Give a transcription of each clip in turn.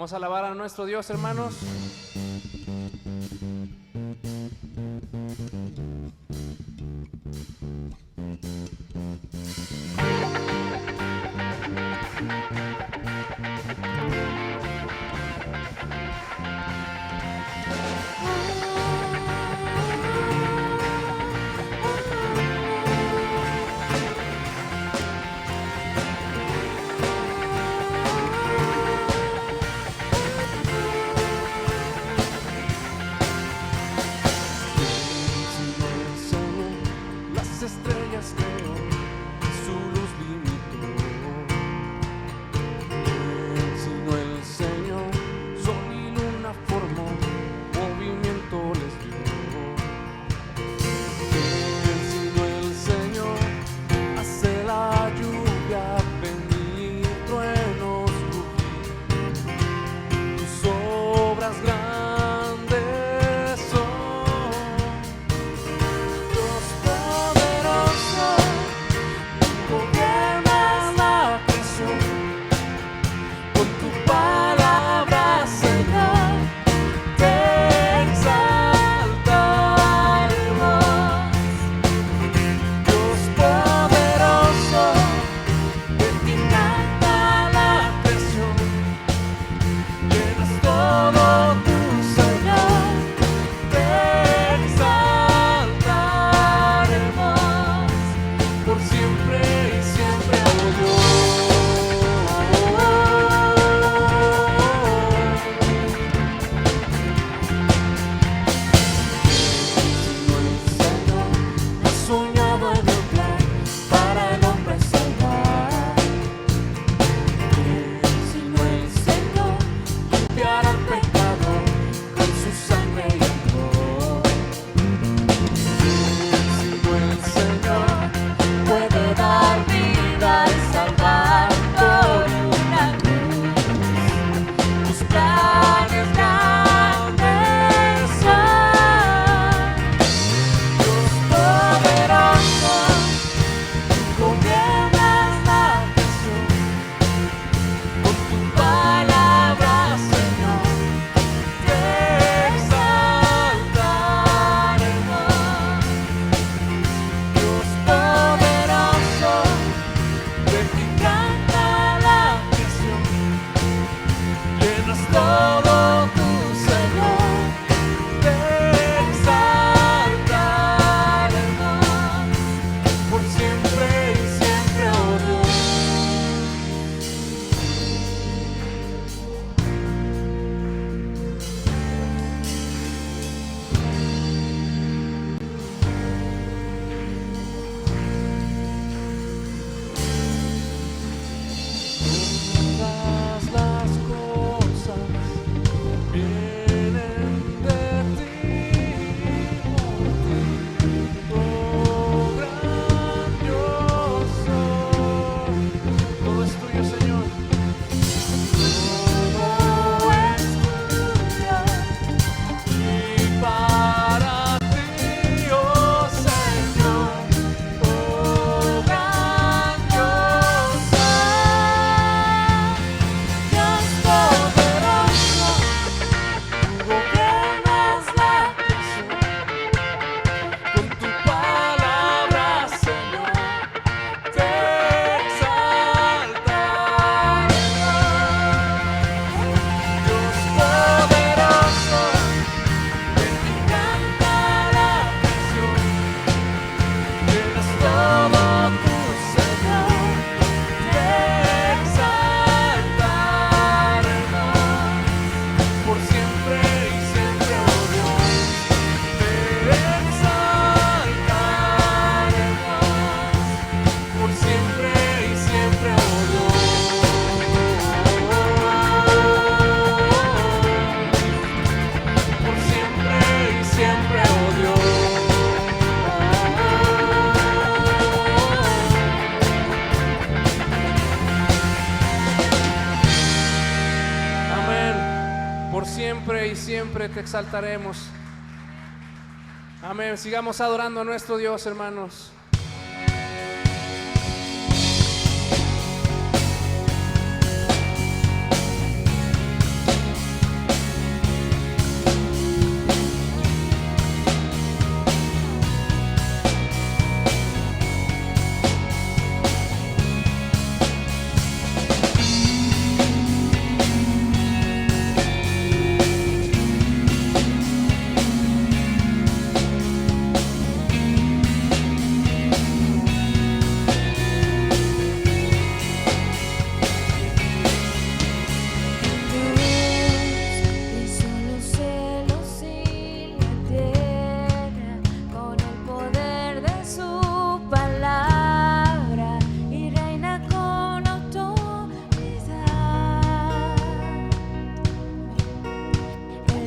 Vamos a alabar a nuestro Dios, hermanos. Estrellas creó, su luz limitó. Sino el Señor, sol y luna formó, movimiento les dio. Sino el Señor, hace la lluvia venir, truenos crujir. Tus obras grandes son. Dios poderoso, gobiernas la creación, con tu palabra, Señor, te exaltaremos. Dios poderoso, de ti canta la creación, llenas todo tu Señor, te exaltaremos por siempre y siempre, oh Dios. Sino el Señor ha soñado en el plan para el hombre salvar. Sino el Señor limpiará al pecador con su sangre y amor. Sino el Señor puede dar vida y salvar por una cruz. Tus planes grandes son. Dios poderoso, gobiernas la creación, con tu palabra, Señor, te exaltaremos. Dios poderoso, de ti canta la creación, llenas todo tu Señor, te exaltaremos por siempre y siempre, oh Dios. Todas las cosas vienen de ti, oh grandioso. Todo es tuyo, Señor. Todo es tuyo y para ti, oh Señor, oh grandioso. Dios poderoso, gobiernas la creación, con tu palabra, Señor, te exaltaremos. Dios poderoso, de ti canta la creación, llenas todo tu Señor, te exaltaremos por siempre y siempre, oh Dios, te exaltaremos por siempre y siempre, oh Dios. Por siempre y siempre, oh Dios. Amén. Por siempre y siempre te exaltaremos. Amén. Sigamos adorando a nuestro Dios, hermanos.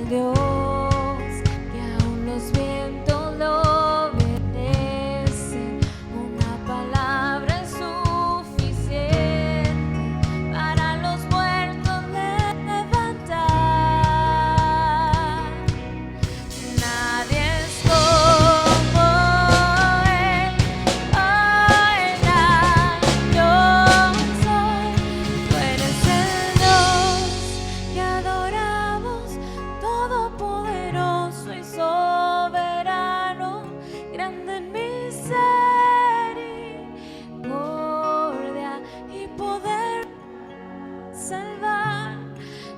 Dios que aún los vientos lo obedecen. Una palabra es suficiente para los muertos levantar. Nadie es como Él, oh, el yo soy. Tú eres el Dios que adoramos, todopoderoso y soberano, grande en misericordia y poder salvar.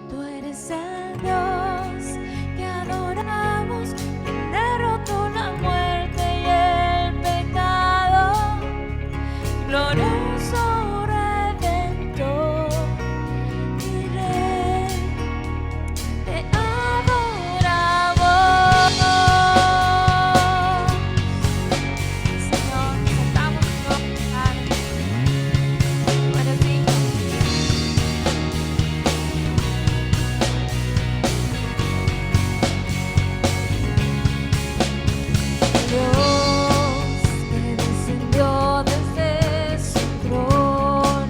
Tú eres el Dios que adoramos, quien derrotó la muerte y el pecado, glorioso Redentor y Rey. Te adoramos, Señor. Exaltamos tu nombre, Padre. Tú eres digno. Dios que descendió desde su trono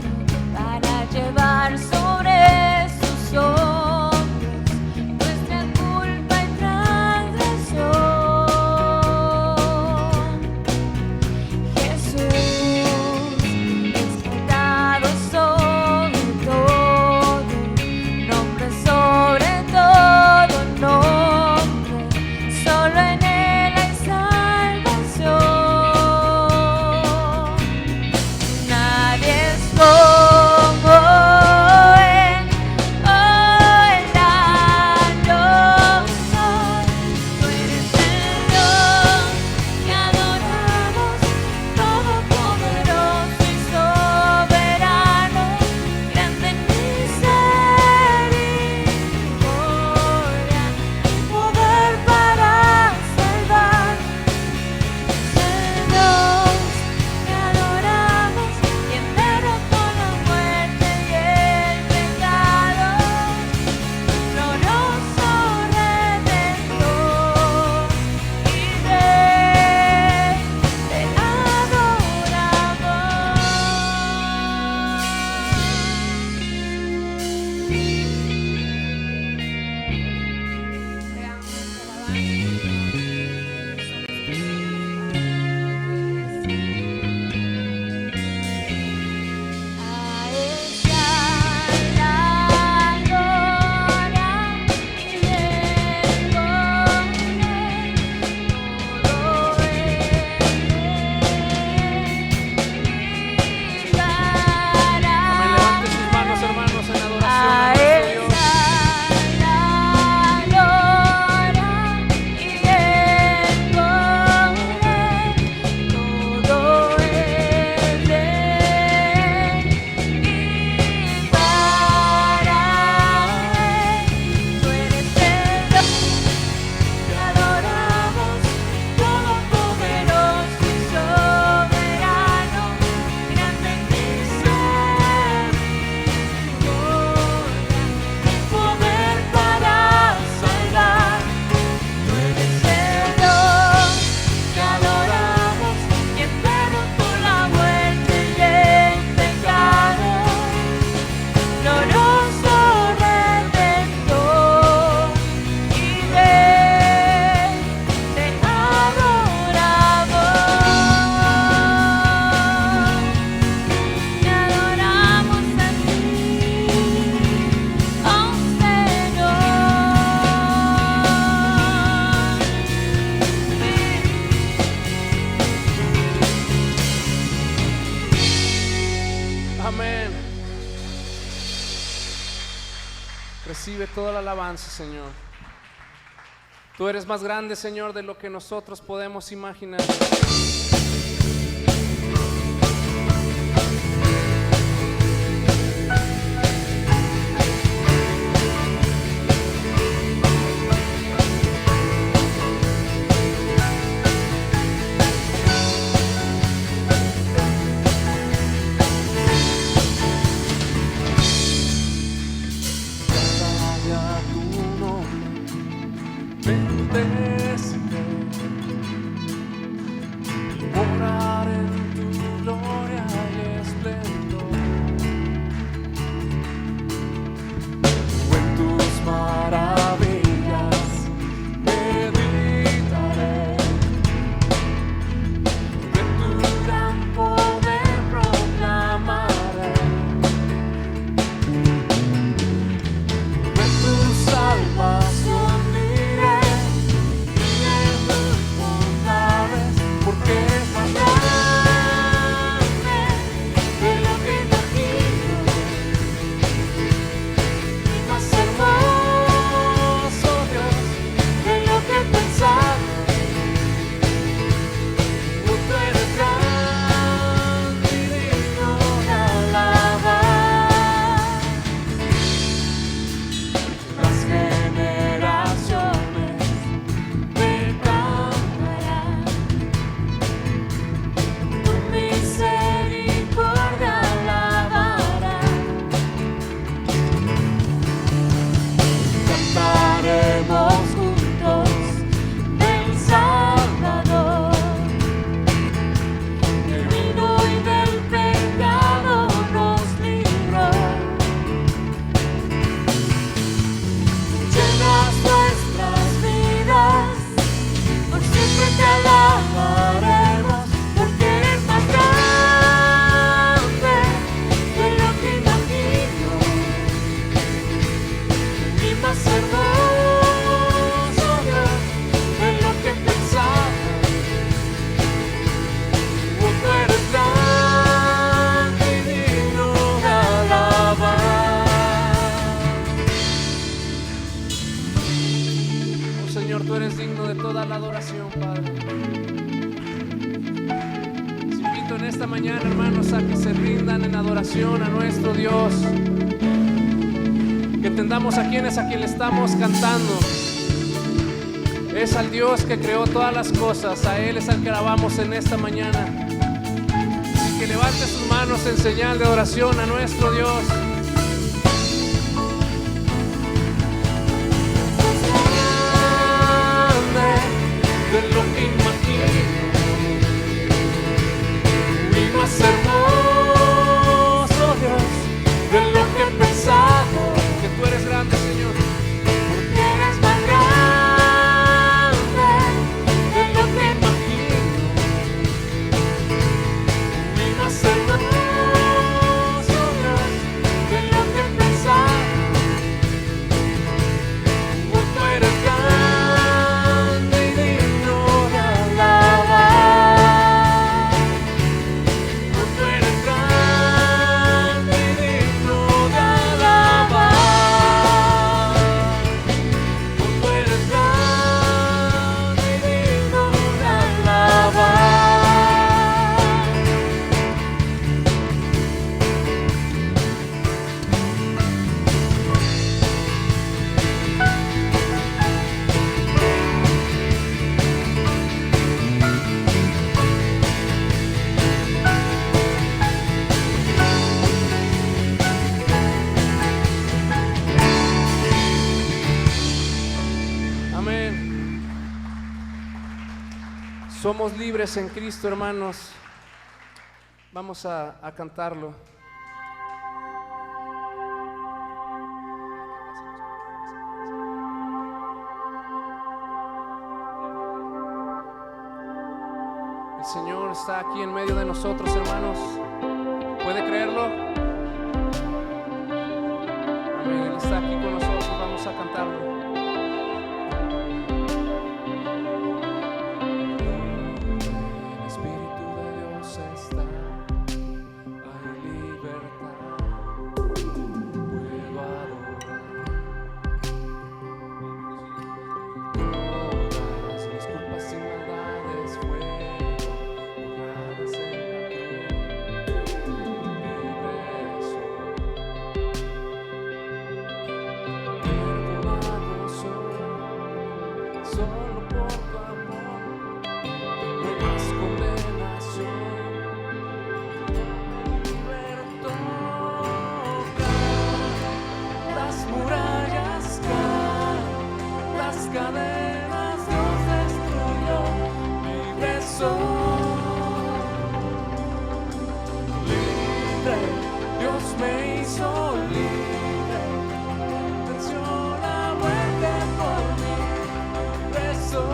para llevar sobre sus hombros nuestra culpa y transgresión. Jesús, exaltado sobre todo, nombre sobre todo nombre, solo en Él hay salvación. Nadie es como Él, oh, el yo soy. Tú eres el Dios que adoramos, todopoderoso y soberano, grande en misericordia y poder para salvar. El Dios que adoramos, quien derrotó la muerte y el pecado, glorioso Redentor y Rey. Te A ella la gloria y el poder, todo y para. Amén. Levante sus manos, hermanos, en adoración a A nuestro Dios. ella la gloria y el poder, todo es de Él y para Él. Tú eres el Dios que adoramos, todopoderoso y soberano, grande en misericordia y poder para salvar. Tú eres el Dios que adoramos, quien derrotó la muerte y el pecado, glorioso Redentor y Rey. Te adoramos, a ti, oh Señor. Amén. Recibe toda la alabanza, Señor. Tú eres más grande, Señor, de lo que nosotros podemos imaginar. enalteceré, morar en tu gloria y esplendor. En tus maravillas meditaré, de tu gran poder proclamaré, de tu salvación diré, y de tus bondades, porque eres más grande de lo que imagino, y más hermoso, Dios, de lo que he pensado. Tú eres grande y digno de alabar. Las generaciones te cantarán, tu misericordia alabarán. Cantaremos juntos del Salvador, que vino y del pecado nos libró. Llenas nuestras vidas, por siempre te alabaremos, porque eres más grande de lo que imagino, y más hermoso, Dios, de lo que pensaba. Tú eres grande y digno de alabar. Oh Señor, tú eres digno de toda la adoración, Padre. Les invito en esta mañana, hermanos, a que se rindan en adoración a nuestro Dios. Que entendamos a quién le estamos cantando. Es al Dios que creó todas las cosas, a Él es al que alabamos en esta mañana. Y que levante sus manos en señal de adoración a nuestro Dios. Grande de lo que imagino, y más hermoso, Dios, de lo que he pensado. Que tú eres grande, Señor, porque eres más grande de lo que imagino, y más hermoso, Dios, de lo que he pensado. Tú eres grande y digno de alabar. Tú eres grande y digno de alabar. Tú eres grande y digno de alabar. Amén. Somos libres en Cristo, hermanos. Vamos a cantarlo. El Señor está aquí en medio de nosotros, hermanos. ¿Puede creerlo? Amén. Él está aquí con nosotros. Vamos a cantarlo. El Espíritu de Dios está, hay libertad, puedo adorar. Todas mis culpas y maldades fueron borradas en la cruz. Libre soy, perdonado soy, solo por tu amor. No hay más condenación. Libertó, las murallas caen, las cadenas Libre, Dios me hizo libre, venció la muerte por mí, libre soy.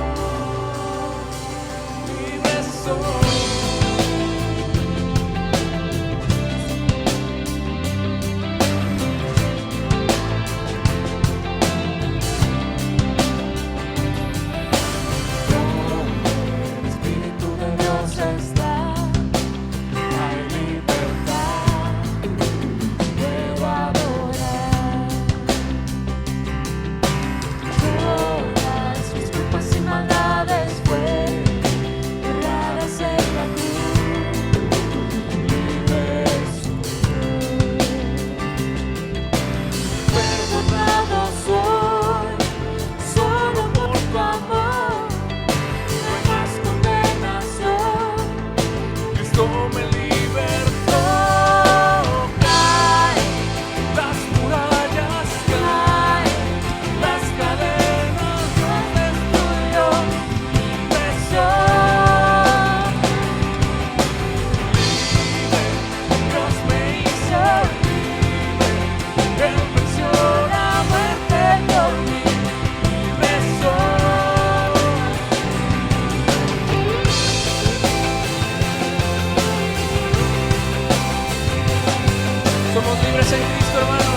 Somos libres en Cristo, hermano.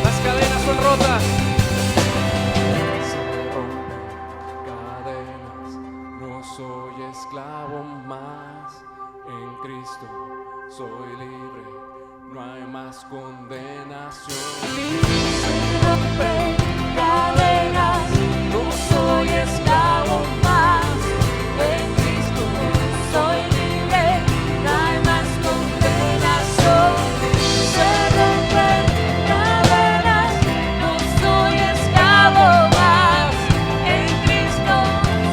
Las cadenas son rotas. Se rompen cadenas, no soy esclavo más. En Cristo soy libre, no hay más condenación. Se rompen cadenas, no soy esclavo más. En Cristo soy libre, no hay más condenación. Se rompen cadenas, no soy esclavo más. En Cristo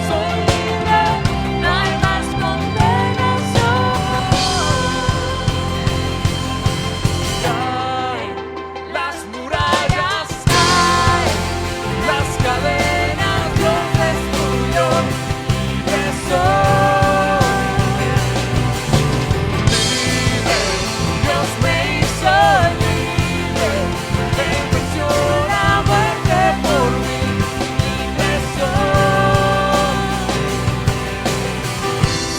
soy libre, no hay más condenación. Caen las murallas, caen las cadenas, Dios destruyó, libre soy. Dios me hizo libre, Él venció la muerte por mí, libre soy.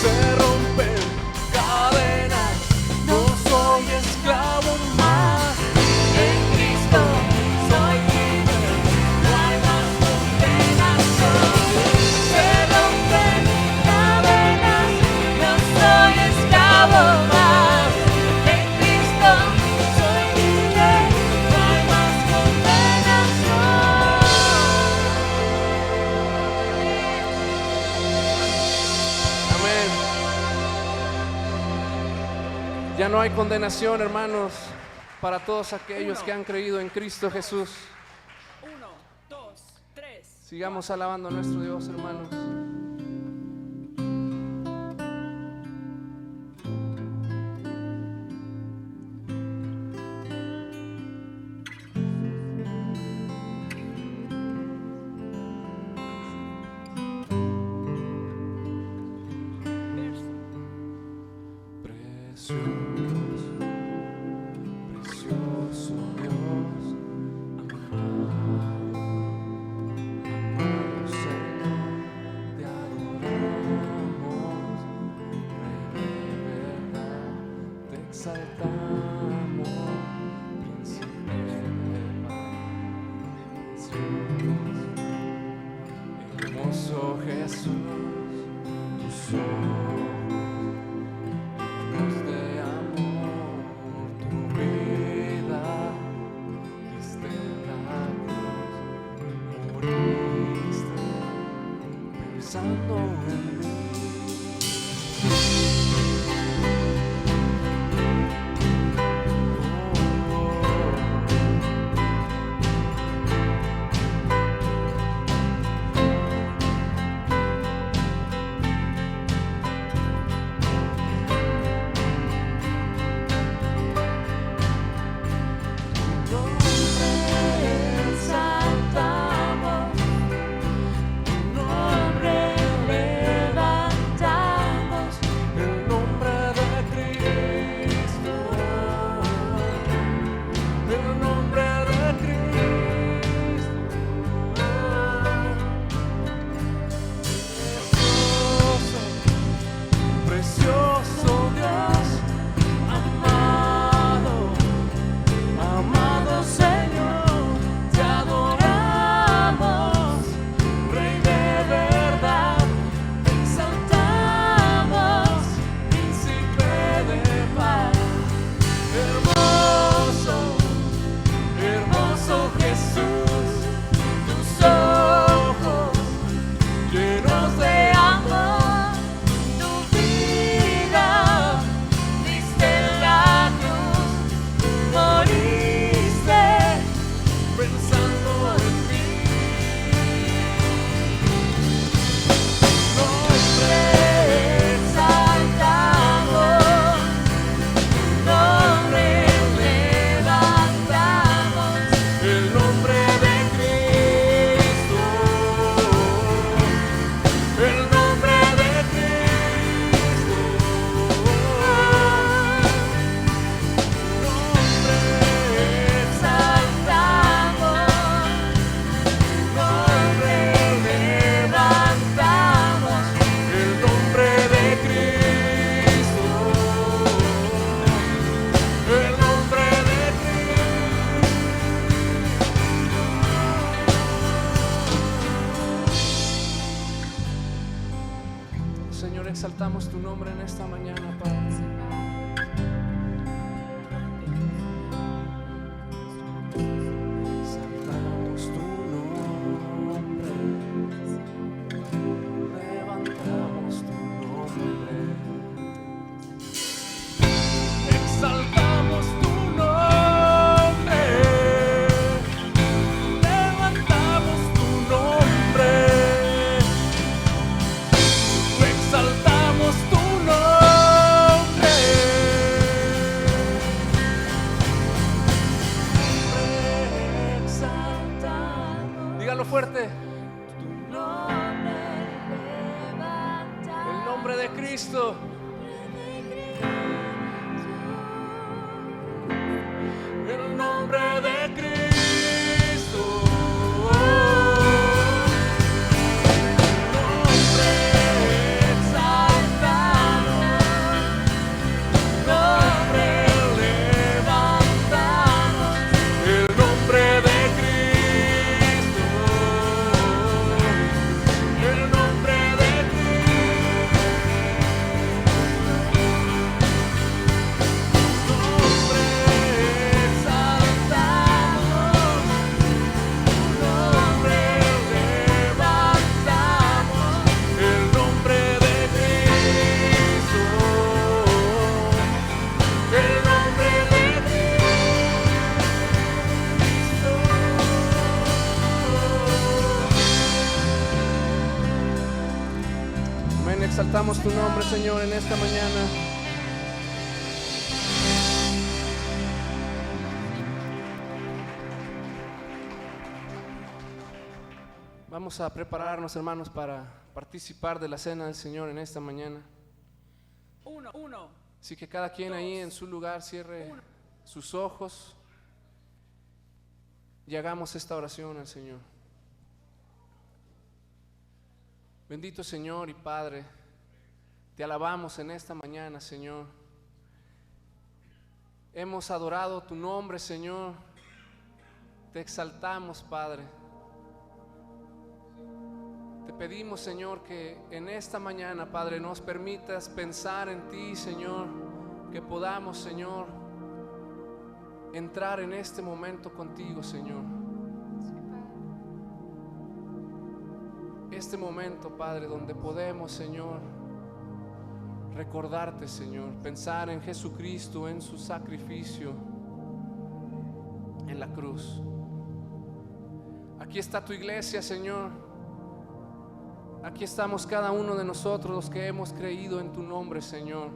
Se rompen cadenas, no soy esclavo más. En Cristo soy libre, no hay más condenación. Se rompen cadenas, no soy esclavo más. En Cristo soy libre, no hay más condenación. Amén. Ya no hay condenación, hermanos, para todos aquellos que han creído en Cristo Jesús. 1, 2, 3. Sigamos alabando a nuestro Dios, hermanos. Precioso, precioso Dios, amado Señor, te adoramos, Rey de verdad, te exaltamos, Príncipe de paz, hermoso Jesús, tus ojos de amor, tu vida diste en la cruz, moriste pensando en mí. Tu nombre exaltamos tu nombre en esta mañana, Padre. Exaltamos tu nombre, levantamos tu nombre. Exaltamos tu nombre, levantamos tu nombre. Exaltamos tu nombre. Exaltamos Dígalo fuerte. tu nombre, levantamos El nombre de Cristo. El nombre de Cristo. Nombre exaltado. Nombre levantado. El nombre de Cristo. El nombre de nombre exaltado, nombre levantamos, el nombre de Cristo, el nombre de Cristo. Amén, exaltamos tu nombre, Señor, en esta mañana. Vamos a prepararnos, hermanos, para participar de la cena del Señor en esta mañana. Uno. Así que cada quien ahí en su lugar cierre sus ojos y hagamos esta oración al Señor. Bendito Señor y Padre, te alabamos en esta mañana, Señor. Hemos adorado tu nombre, Señor. Te exaltamos, Padre. Te pedimos, Señor, que en esta mañana, Padre, nos permitas pensar en ti, Señor, que podamos, Señor, entrar en este momento contigo, Señor. Este momento, Padre, donde podemos, Señor, recordarte, Señor, pensar en Jesucristo, en su sacrificio en la cruz. Aquí está tu iglesia, Señor. Aquí estamos cada uno de nosotros los que hemos creído en tu nombre, Señor.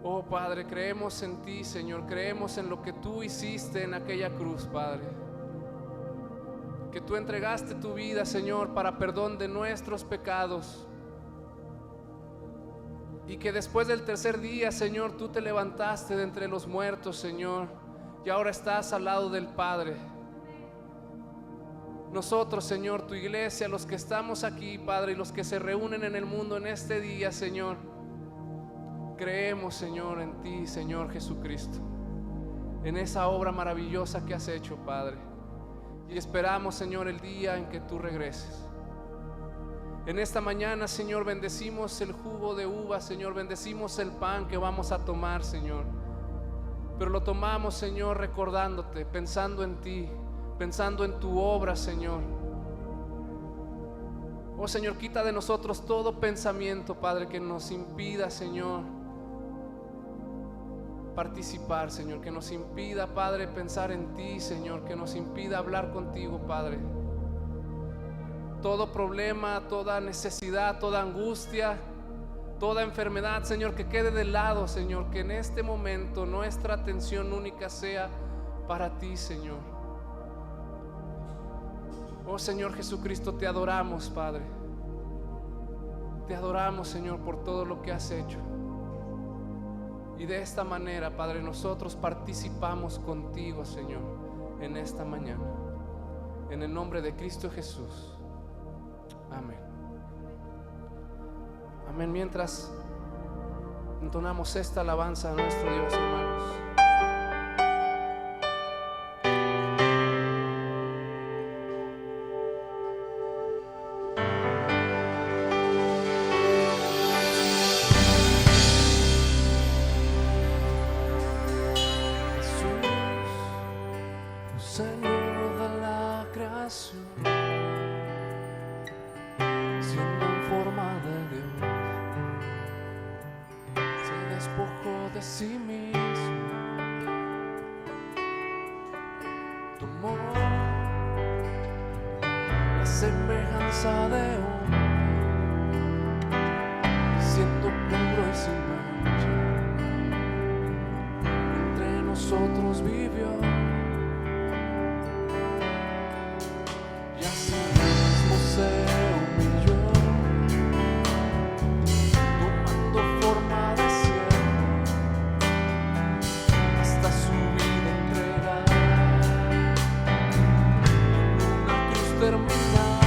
Oh Padre, creemos en ti, Señor. Creemos en lo que tú hiciste en aquella cruz, Padre. Que tú entregaste tu vida, Señor, para perdón de nuestros pecados. Y que después del tercer día, Señor, tú te levantaste de entre los muertos, Señor. Y ahora estás al lado del Padre. Nosotros, Señor, tu iglesia, los que estamos aquí, Padre, y los que se reúnen en el mundo en este día, Señor, creemos, Señor, en ti, Señor Jesucristo, en esa obra maravillosa que has hecho, Padre, y esperamos, Señor, el día en que tú regreses. En esta mañana, Señor, bendecimos el jugo de uva, Señor, bendecimos el pan que vamos a tomar, Señor, pero lo tomamos, Señor, recordándote, pensando en ti, pensando en tu obra, Señor. Oh Señor, quita de nosotros todo pensamiento, Padre, que nos impida, Señor, participar, Señor, que nos impida, Padre, pensar en ti, Señor, que nos impida hablar contigo, Padre. Todo problema, toda necesidad, toda angustia, toda enfermedad, Señor, que quede de lado, Señor, que en este momento nuestra atención única sea para ti, Señor. Oh Señor Jesucristo, te adoramos, Padre. Te adoramos, Señor, por todo lo que has hecho. Y de esta manera, Padre, nosotros participamos contigo, Señor, en esta mañana. En el nombre de Cristo Jesús. Amén. Amén. Mientras entonamos esta alabanza a nuestro Dios, hermanos. Señor de la creación, siendo en forma de Dios, se despojó de sí mismo, tomó la semejanza de hombre, siendo puro y sin mancha, entre nosotros vivió. Se humilló, tomando forma de siervo, hasta su vida entregada en una cruz terminal.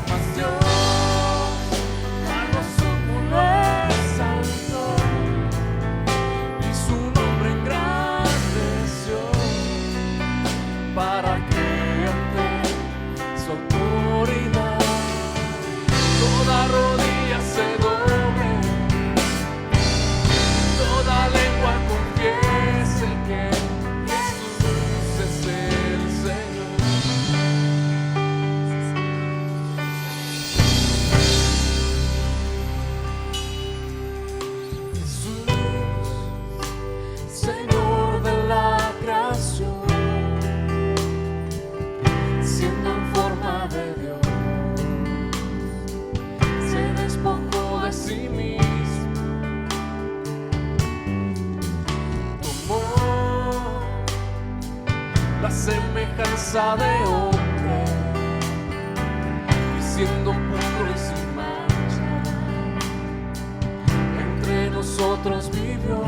Mas Dios a lo sumo lo exaltó y su nombre engrandeció para que toda rodilla se doble, toda lengua confiese que Jesús es el Señor. Jesús, Señor de la creación, siendo en forma de Dios, sí mismo, tomó la semejanza de hombre y siendo puro y sin mancha, entre nosotros vivió,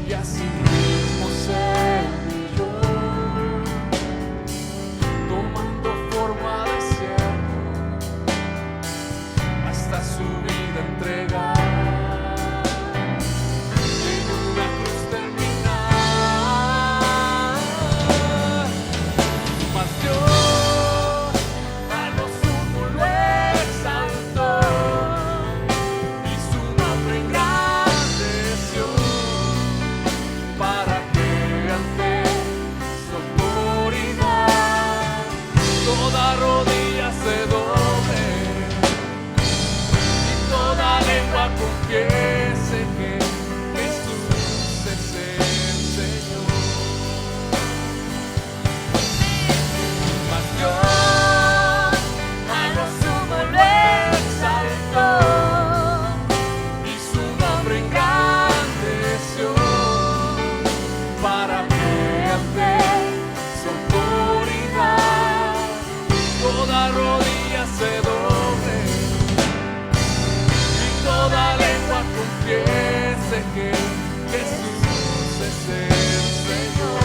y así mismo se humilló, tomando forma de su vida entregada en una cruz terminal. Mas Dios a lo sumo lo exaltó y su nombre engrandeció para que ante su autoridad toda rodilla se doble, toda lengua confiese que Jesús es el Señor. Mas Dios a lo sumo lo exaltó y su nombre engrandeció para que ante su autoridad toda rodilla se doble, toda lengua confiese que Jesús es el Señor.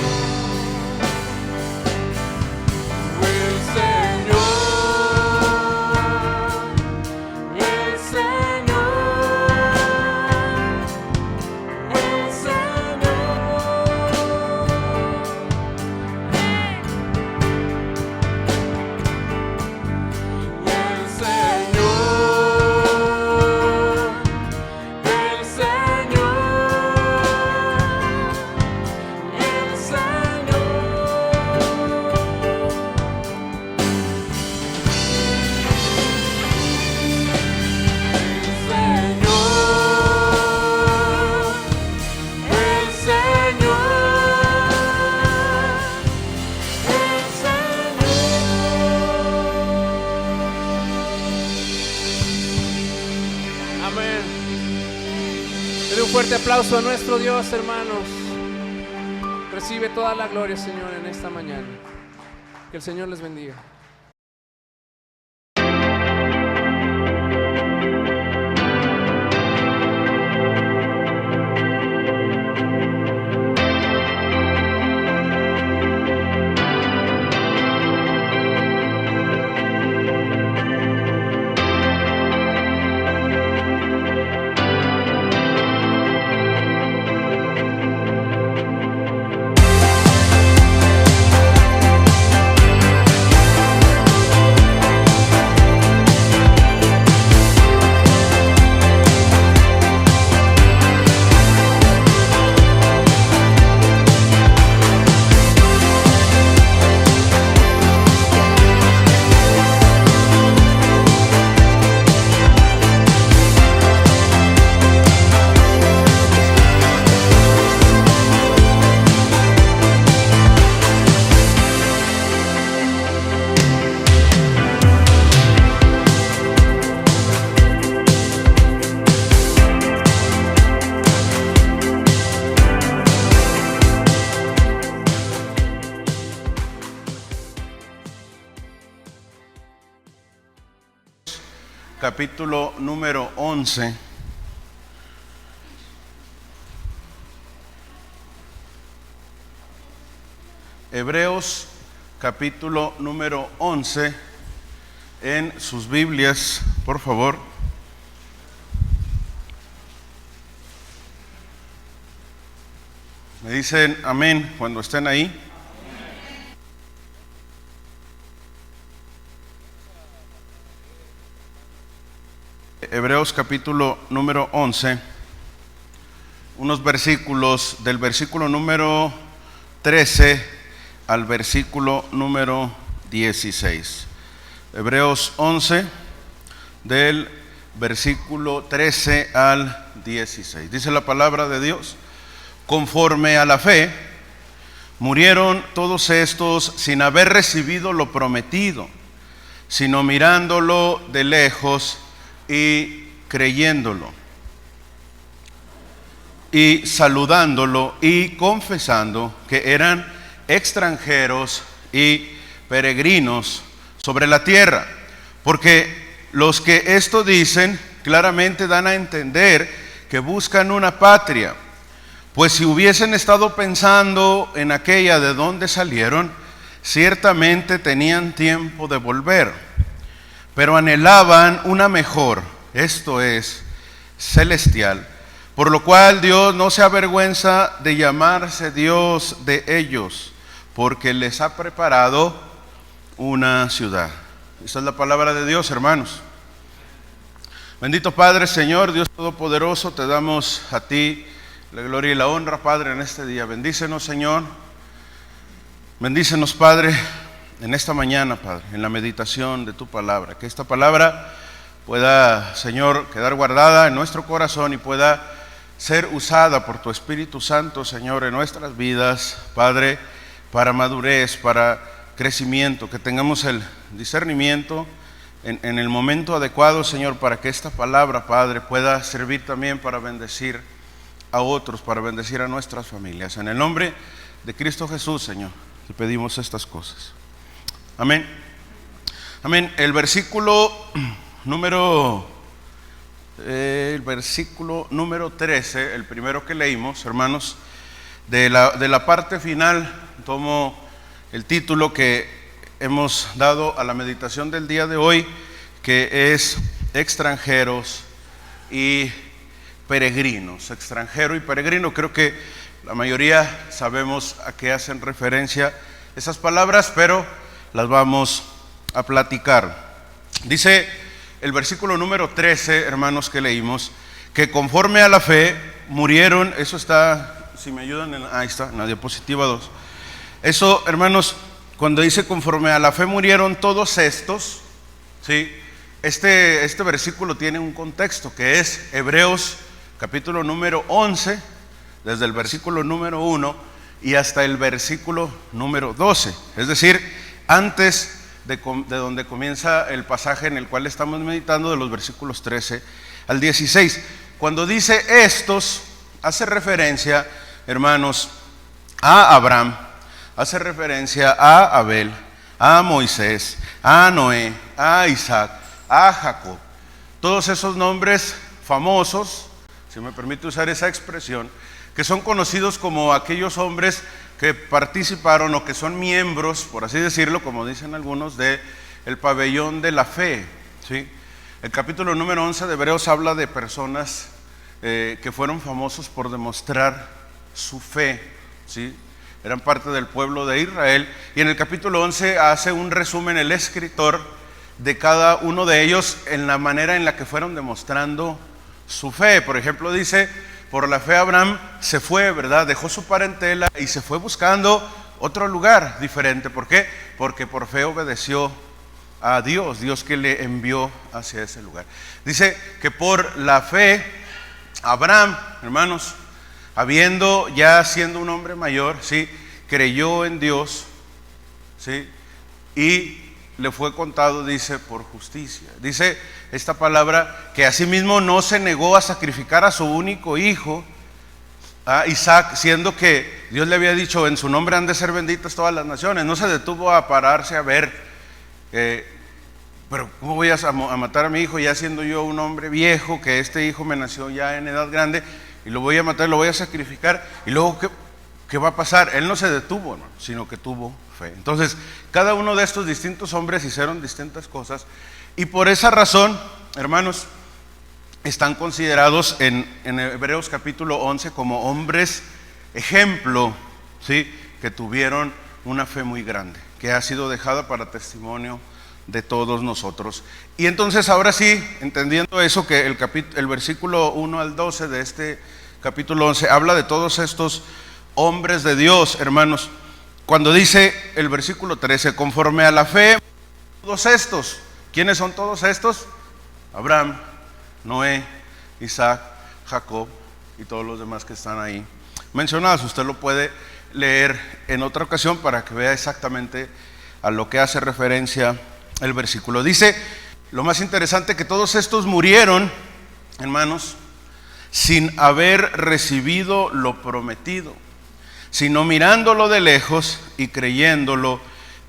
El Señor, el Señor, el Denle un fuerte aplauso a nuestro Dios, hermanos. Recibe toda la gloria, Señor, en esta mañana. Que el Señor les bendiga. capítulo número 11. Hebreos capítulo número 11 en sus Biblias, por favor. Me dicen amén cuando estén ahí. Hebreos capítulo número 11, unos versículos del versículo número 13 al versículo número 16. Hebreos 11, del versículo 13 al 16. Dice la palabra de Dios: conforme a la fe, murieron todos estos sin haber recibido lo prometido, sino mirándolo de lejos y creyéndolo, y saludándolo y confesando que eran extranjeros y peregrinos sobre la tierra. Porque los que esto dicen claramente dan a entender que buscan una patria, pues si hubiesen estado pensando en aquella de donde salieron, ciertamente tenían tiempo de volver. Pero anhelaban una mejor, esto es, celestial, por lo cual Dios no se avergüenza de llamarse Dios de ellos, porque les ha preparado una ciudad. Esta es la palabra de Dios, hermanos. Bendito Padre, Señor, Dios Todopoderoso, te damos a ti la gloria y la honra, Padre, en este día. Bendícenos, Señor. Bendícenos, Padre, en esta mañana, Padre, en la meditación de tu palabra. Que esta palabra pueda, Señor, quedar guardada en nuestro corazón y pueda ser usada por tu Espíritu Santo, Señor, en nuestras vidas, Padre, para madurez, para crecimiento. Que tengamos el discernimiento en el momento adecuado, Señor, para que esta palabra, Padre, pueda servir también para bendecir a otros, para bendecir a nuestras familias. En el nombre de Cristo Jesús, Señor, te pedimos estas cosas. Amén. Amén. El versículo número 13, el primero que leímos, hermanos, de la parte final, tomo el título que hemos dado a la meditación del día de hoy, que es extranjeros y peregrinos. Extranjero y peregrino. Creo que la mayoría sabemos a qué hacen referencia esas palabras, pero las vamos a platicar. Dice el versículo número 13, hermanos, que leímos, que conforme a la fe murieron. Eso está, si me ayudan, ahí está, en la diapositiva 2. Eso, hermanos, cuando dice conforme a la fe murieron todos estos, ¿sí? Este versículo tiene un contexto que es Hebreos capítulo número 11, desde el versículo número 1 y hasta el versículo número 12. Es decir, antes de donde comienza el pasaje en el cual estamos meditando, de los versículos 13 al 16. Cuando dice estos, hace referencia, hermanos, a Abraham, hace referencia a Abel, a Moisés, a Noé, a Isaac, a Jacob. Todos esos nombres famosos, si me permite usar esa expresión, que son conocidos como aquellos hombres que participaron o que son miembros, por así decirlo, como dicen algunos, de el pabellón de la fe, ¿sí? El capítulo número 11 de Hebreos habla de personas que fueron famosos por demostrar su fe, ¿sí? Eran parte del pueblo de Israel, y en el capítulo 11 hace un resumen el escritor de cada uno de ellos en la manera en la que fueron demostrando su fe. Por ejemplo, dice: por la fe Abraham se fue, ¿verdad? Dejó su parentela y se fue buscando otro lugar diferente. ¿Por qué? Porque por fe obedeció a Dios, Dios que le envió hacia ese lugar. Dice que por la fe Abraham, hermanos, habiendo ya siendo un hombre mayor, ¿sí?, creyó en Dios, ¿sí?, y le fue contado, dice, por justicia. Dice esta palabra que asimismo no se negó a sacrificar a su único hijo, a Isaac, siendo que Dios le había dicho: en su nombre han de ser benditas todas las naciones. No se detuvo a pararse a ver pero ¿cómo voy a matar a mi hijo ya siendo yo un hombre viejo, que este hijo me nació ya en edad grande, y lo voy a matar, lo voy a sacrificar, y luego ¿qué va a pasar? Él no se detuvo, ¿no?, sino que tuvo fe. Entonces, cada uno de estos distintos hombres hicieron distintas cosas, y por esa razón, hermanos, están considerados en Hebreos capítulo 11 como hombres ejemplo, ¿sí?, que tuvieron una fe muy grande, que ha sido dejada para testimonio de todos nosotros. Y entonces ahora sí, entendiendo eso, que el versículo 1 al 12 de este capítulo 11 habla de todos estos hombres de Dios, hermanos. Cuando dice el versículo 13, conforme a la fe, todos estos, ¿quiénes son todos estos? Abraham, Noé, Isaac, Jacob y todos los demás que están ahí mencionados. Usted lo puede leer en otra ocasión para que vea exactamente a lo que hace referencia el versículo. Dice, lo más interesante, que todos estos murieron, hermanos, sin haber recibido lo prometido, sino mirándolo de lejos y creyéndolo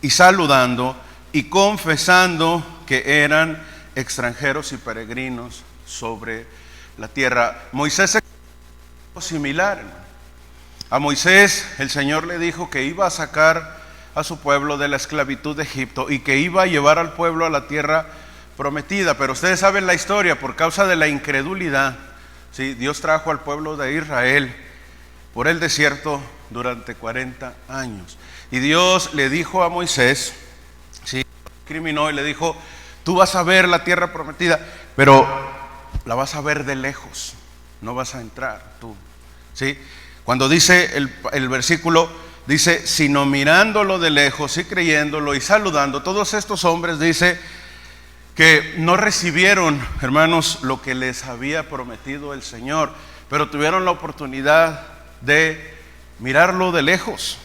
y saludando y confesando que eran extranjeros y peregrinos sobre la tierra. Moisés es similar, hermano. A Moisés el Señor le dijo que iba a sacar a su pueblo de la esclavitud de Egipto y que iba a llevar al pueblo a la tierra prometida. Pero ustedes saben la historia, por causa de la incredulidad, ¿sí?, Dios trajo al pueblo de Israel por el desierto durante 40 años. Y Dios le dijo a Moisés, ¿sí?, criminó y le dijo, tú vas a ver la tierra prometida, pero la vas a ver de lejos, no vas a entrar tú, ¿sí? Cuando dice el versículo, dice, sino mirándolo de lejos y creyéndolo y saludando, todos estos hombres, dice, que no recibieron, hermanos, lo que les había prometido el Señor, pero tuvieron la oportunidad de mirarlo de lejos,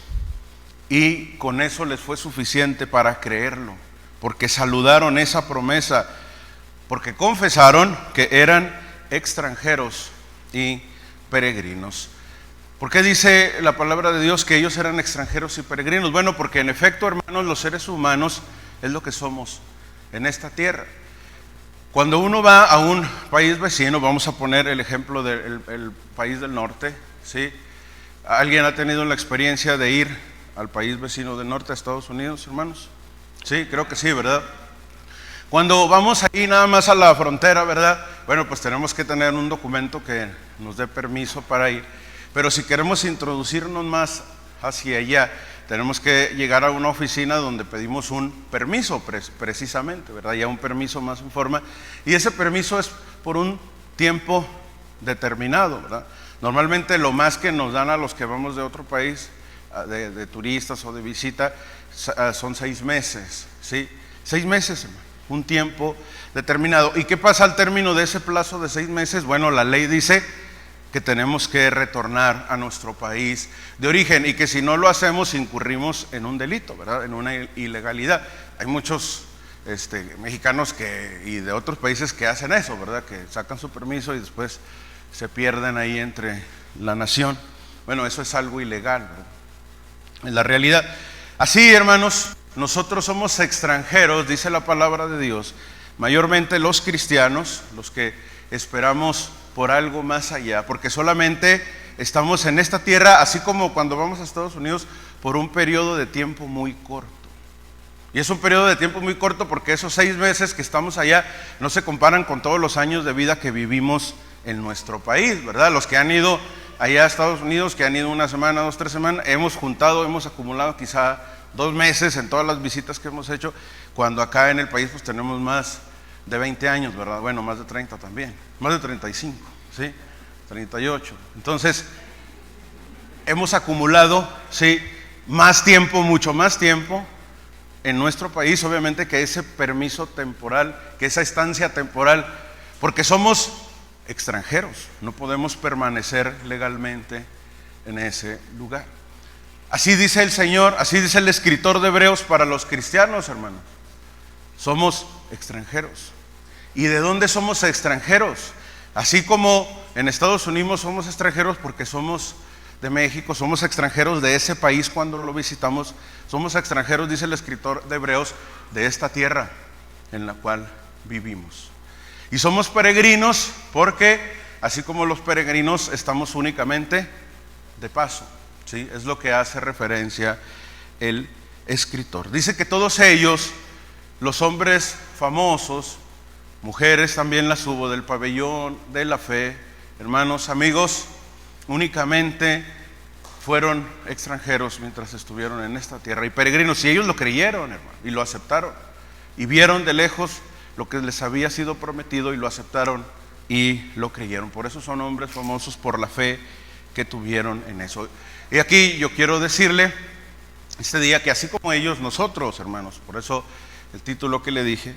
y con eso les fue suficiente para creerlo, porque saludaron esa promesa, porque confesaron que eran extranjeros y peregrinos. ¿Por qué dice la palabra de Dios que ellos eran extranjeros y peregrinos? Bueno, porque en efecto, hermanos, los seres humanos es lo que somos en esta tierra. Cuando uno va a un país vecino, vamos a poner el ejemplo del país del norte, ¿sí? ¿Alguien ha tenido la experiencia de ir al país vecino del norte, a Estados Unidos, hermanos? Sí, creo que sí, ¿verdad? Cuando vamos ahí nada más a la frontera, ¿verdad? Bueno, pues tenemos que tener un documento que nos dé permiso para ir. Pero si queremos introducirnos más hacia allá, tenemos que llegar a una oficina donde pedimos un permiso precisamente, ¿verdad? Ya un permiso más en forma. Y ese permiso es por un tiempo determinado, ¿verdad? Normalmente lo más que nos dan a los que vamos de otro país, de turistas o de visita, son 6 meses, ¿sí? 6 meses, hermano, un tiempo determinado. ¿Y qué pasa al término de ese plazo de 6 meses? Bueno, la ley dice que tenemos que retornar a nuestro país de origen, y que si no lo hacemos incurrimos en un delito, ¿verdad?, en una ilegalidad. Hay muchos mexicanos y de otros países que hacen eso, ¿verdad?, que sacan su permiso y después se pierden ahí entre la nación. Bueno, eso es algo ilegal, ¿verdad?, en la realidad. Así, hermanos, nosotros somos extranjeros, dice la palabra de Dios, mayormente los cristianos, los que esperamos por algo más allá, porque solamente estamos en esta tierra, así como cuando vamos a Estados Unidos, por un periodo de tiempo muy corto. Y es un periodo de tiempo muy corto porque esos 6 meses que estamos allá no se comparan con todos los años de vida que vivimos en nuestro país, ¿verdad? Los que han ido allá a Estados Unidos, que han ido 1 semana, 2, 3 semanas, hemos acumulado quizá 2 meses en todas las visitas que hemos hecho, cuando acá en el país pues tenemos más de 20 años, ¿verdad? Bueno, más de 30 también, más de 35, ¿sí? 38. Entonces, hemos acumulado, ¿sí?, más tiempo, mucho más tiempo en nuestro país, obviamente, que ese permiso temporal, que esa estancia temporal, porque somos extranjeros, no podemos permanecer legalmente en ese lugar. Así dice el Señor, así dice el escritor de Hebreos para los cristianos, hermanos. Somos extranjeros. ¿Y de dónde somos extranjeros? Así como en Estados Unidos somos extranjeros porque somos de México, somos extranjeros de ese país cuando lo visitamos, somos extranjeros, dice el escritor de Hebreos, de esta tierra. en la cual vivimos. Y somos peregrinos porque, así como los peregrinos, estamos únicamente de paso, ¿sí? Es lo que hace referencia el escritor. Dice que todos ellos, los hombres famosos, mujeres también las hubo, del pabellón de la fe, hermanos, amigos, únicamente fueron extranjeros mientras estuvieron en esta tierra y peregrinos, y ellos lo creyeron, hermano, y lo aceptaron, y vieron de lejos lo que les había sido prometido y lo aceptaron y lo creyeron. Por eso son hombres famosos, por la fe que tuvieron en eso. Y aquí yo quiero decirle este día que así como ellos, nosotros, hermanos, por eso el título que le dije,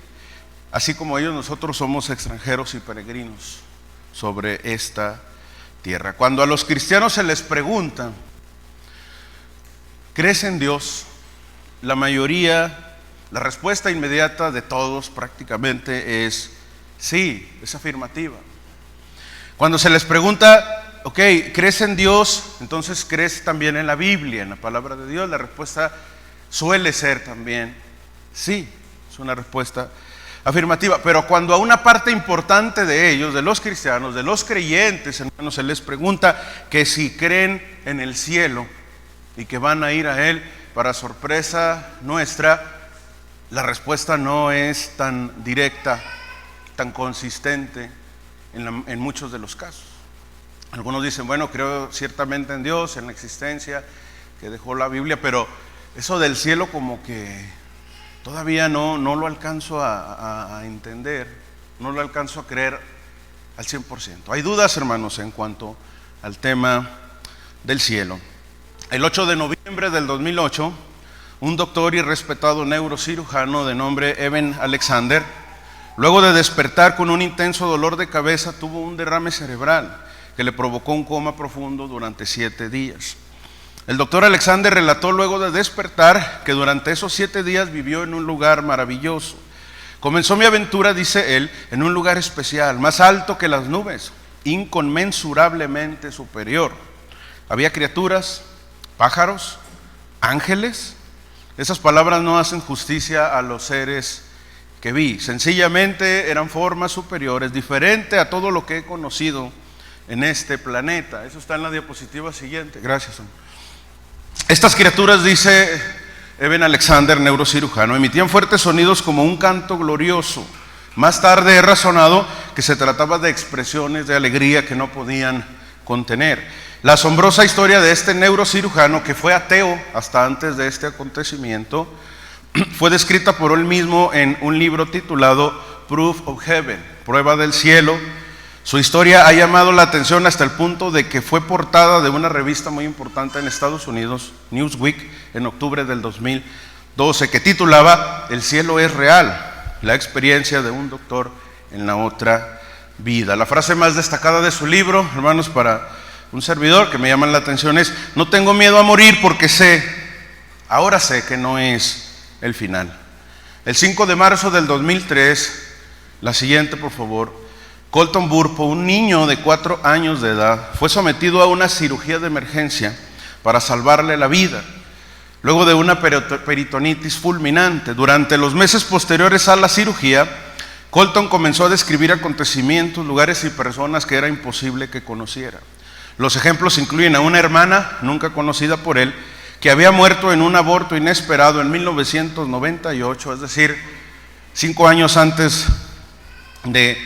así como ellos, nosotros somos extranjeros y peregrinos sobre esta tierra. Cuando a los cristianos se les pregunta, ¿crees en Dios? La mayoría, la respuesta inmediata de todos prácticamente es sí, es afirmativa. Cuando se les pregunta, ok, ¿crees en Dios? Entonces, ¿crees también en la Biblia, en la palabra de Dios? La respuesta suele ser también sí, es una respuesta afirmativa. Pero cuando a una parte importante de ellos, de los cristianos, de los creyentes, hermanos, se les pregunta que si creen en el cielo y que van a ir a Él, para sorpresa nuestra, la respuesta no es tan directa, tan consistente en muchos de los casos. Algunos dicen, bueno, creo ciertamente en Dios, en la existencia que dejó la Biblia, pero eso del cielo como que todavía no lo alcanzo a entender, no lo alcanzo a creer al 100%. Hay dudas, hermanos, en cuanto al tema del cielo. El 8 de noviembre del 2008, un doctor y respetado neurocirujano de nombre Eben Alexander, luego de despertar con un intenso dolor de cabeza, tuvo un derrame cerebral que le provocó un coma profundo durante 7 días. El doctor Alexander relató luego de despertar que durante esos 7 días vivió en un lugar maravilloso. Comenzó mi aventura, dice él, en un lugar especial, más alto que las nubes, inconmensurablemente superior. Había criaturas, pájaros, ángeles. Esas palabras no hacen justicia a los seres que vi. Sencillamente eran formas superiores, diferente a todo lo que he conocido en este planeta. Eso está en la diapositiva siguiente. Gracias. Estas criaturas, dice Eben Alexander, neurocirujano, emitían fuertes sonidos como un canto glorioso. Más tarde he razonado que se trataba de expresiones de alegría que no podían contener. La asombrosa historia de este neurocirujano, que fue ateo hasta antes de este acontecimiento, fue descrita por él mismo en un libro titulado Proof of Heaven, Prueba del Cielo. Su historia ha llamado la atención hasta el punto de que fue portada de una revista muy importante en Estados Unidos, Newsweek, en octubre del 2012, que titulaba El cielo es real, la experiencia de un doctor en la otra vida. La frase más destacada de su libro, hermanos, para un servidor que me llama la atención es: no tengo miedo a morir porque ahora sé que no es el final. El 5 de marzo del 2003, la siguiente por favor, Colton Burpo, un niño de 4 años de edad, fue sometido a una cirugía de emergencia para salvarle la vida, luego de una peritonitis fulminante. Durante los meses posteriores a la cirugía, Colton comenzó a describir acontecimientos, lugares y personas que era imposible que conociera. Los ejemplos incluyen a una hermana, nunca conocida por él, que había muerto en un aborto inesperado en 1998, es decir, 5 años antes de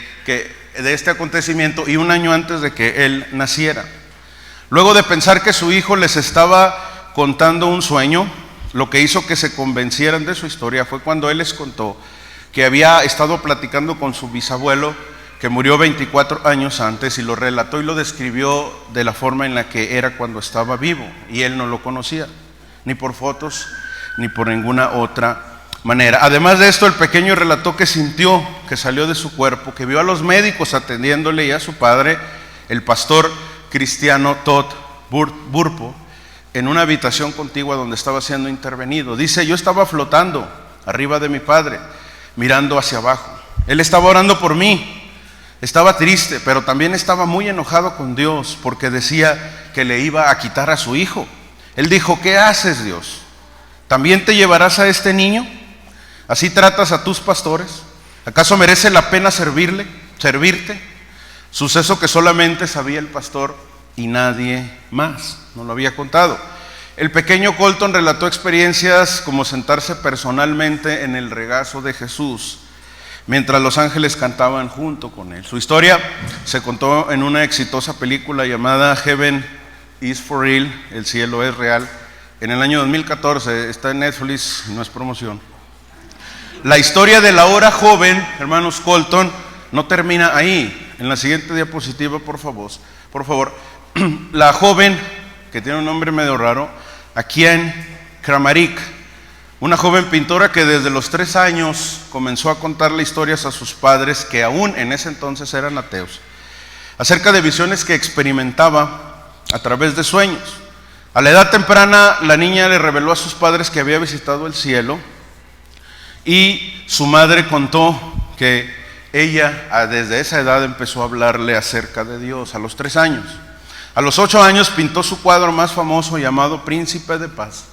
este acontecimiento y 1 año antes de que él naciera. Luego de pensar que su hijo les estaba contando un sueño, lo que hizo que se convencieran de su historia fue cuando él les contó que había estado platicando con su bisabuelo, que murió 24 años antes, y lo relató y lo describió de la forma en la que era cuando estaba vivo, y él no lo conocía, ni por fotos, ni por ninguna otra manera. Además de esto, el pequeño relató que sintió que salió de su cuerpo, que vio a los médicos atendiéndole y a su padre, el pastor cristiano Todd Burpo, en una habitación contigua donde estaba siendo intervenido. Dice: yo estaba flotando arriba de mi padre, mirando hacia abajo. Él estaba orando por mí. Estaba triste, pero también estaba muy enojado con Dios porque decía que le iba a quitar a su hijo. Él dijo: ¿qué haces, Dios? ¿También te llevarás a este niño? ¿Así tratas a tus pastores? ¿Acaso merece la pena servirte? Suceso que solamente sabía el pastor y nadie más, no lo había contado. El pequeño Colton relató experiencias como sentarse personalmente en el regazo de Jesús mientras los ángeles cantaban junto con él. Su historia se contó en una exitosa película llamada Heaven is for Real, El cielo es real, en el año 2014, está en Netflix, no es promoción. La historia del ahora joven, hermanos Colton, no termina ahí. En la siguiente diapositiva, por favor. La joven, que tiene un nombre medio raro, Akiane Kramarik, una joven pintora que desde los 3 años comenzó a contarle historias a sus padres, que aún en ese entonces eran ateos, acerca de visiones que experimentaba a través de sueños. A la edad temprana, la niña le reveló a sus padres que había visitado el cielo, y su madre contó que ella desde esa edad empezó a hablarle acerca de Dios a los 3 años. A los 8 años pintó su cuadro más famoso llamado Príncipe de Paz,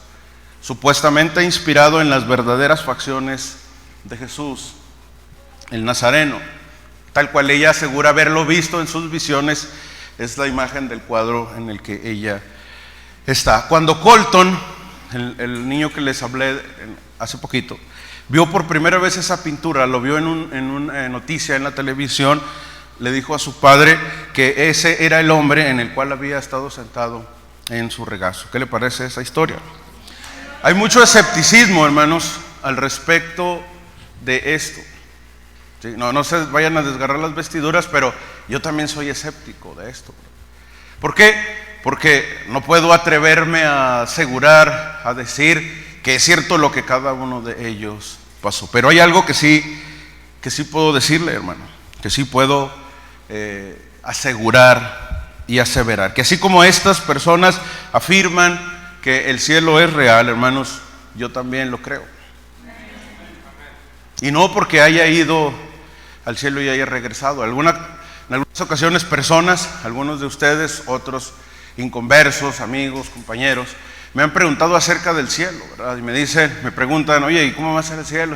supuestamente inspirado en las verdaderas facciones de Jesús, el Nazareno, tal cual ella asegura haberlo visto en sus visiones. Es la imagen del cuadro en el que ella está. Cuando Colton, el niño que les hablé hace poquito, vio por primera vez esa pintura, lo vio en una noticia en la televisión, le dijo a su padre que ese era el hombre en el cual había estado sentado en su regazo. ¿Qué le parece esa historia? Hay mucho escepticismo, hermanos, al respecto de esto. ¿Sí? No se vayan a desgarrar las vestiduras, pero yo también soy escéptico de esto. ¿Por qué? Porque no puedo atreverme a asegurar, a decir que es cierto lo que cada uno de ellos pasó. Pero hay algo que sí puedo decirle, hermano, que sí puedo asegurar y aseverar, que así como estas personas afirman que el cielo es real, hermanos, yo también lo creo. Y no porque haya ido al cielo y haya regresado. En algunas ocasiones personas, algunos de ustedes, otros inconversos, amigos, compañeros, me han preguntado acerca del cielo, ¿verdad? Y me preguntan, oye, ¿y cómo va a ser el cielo?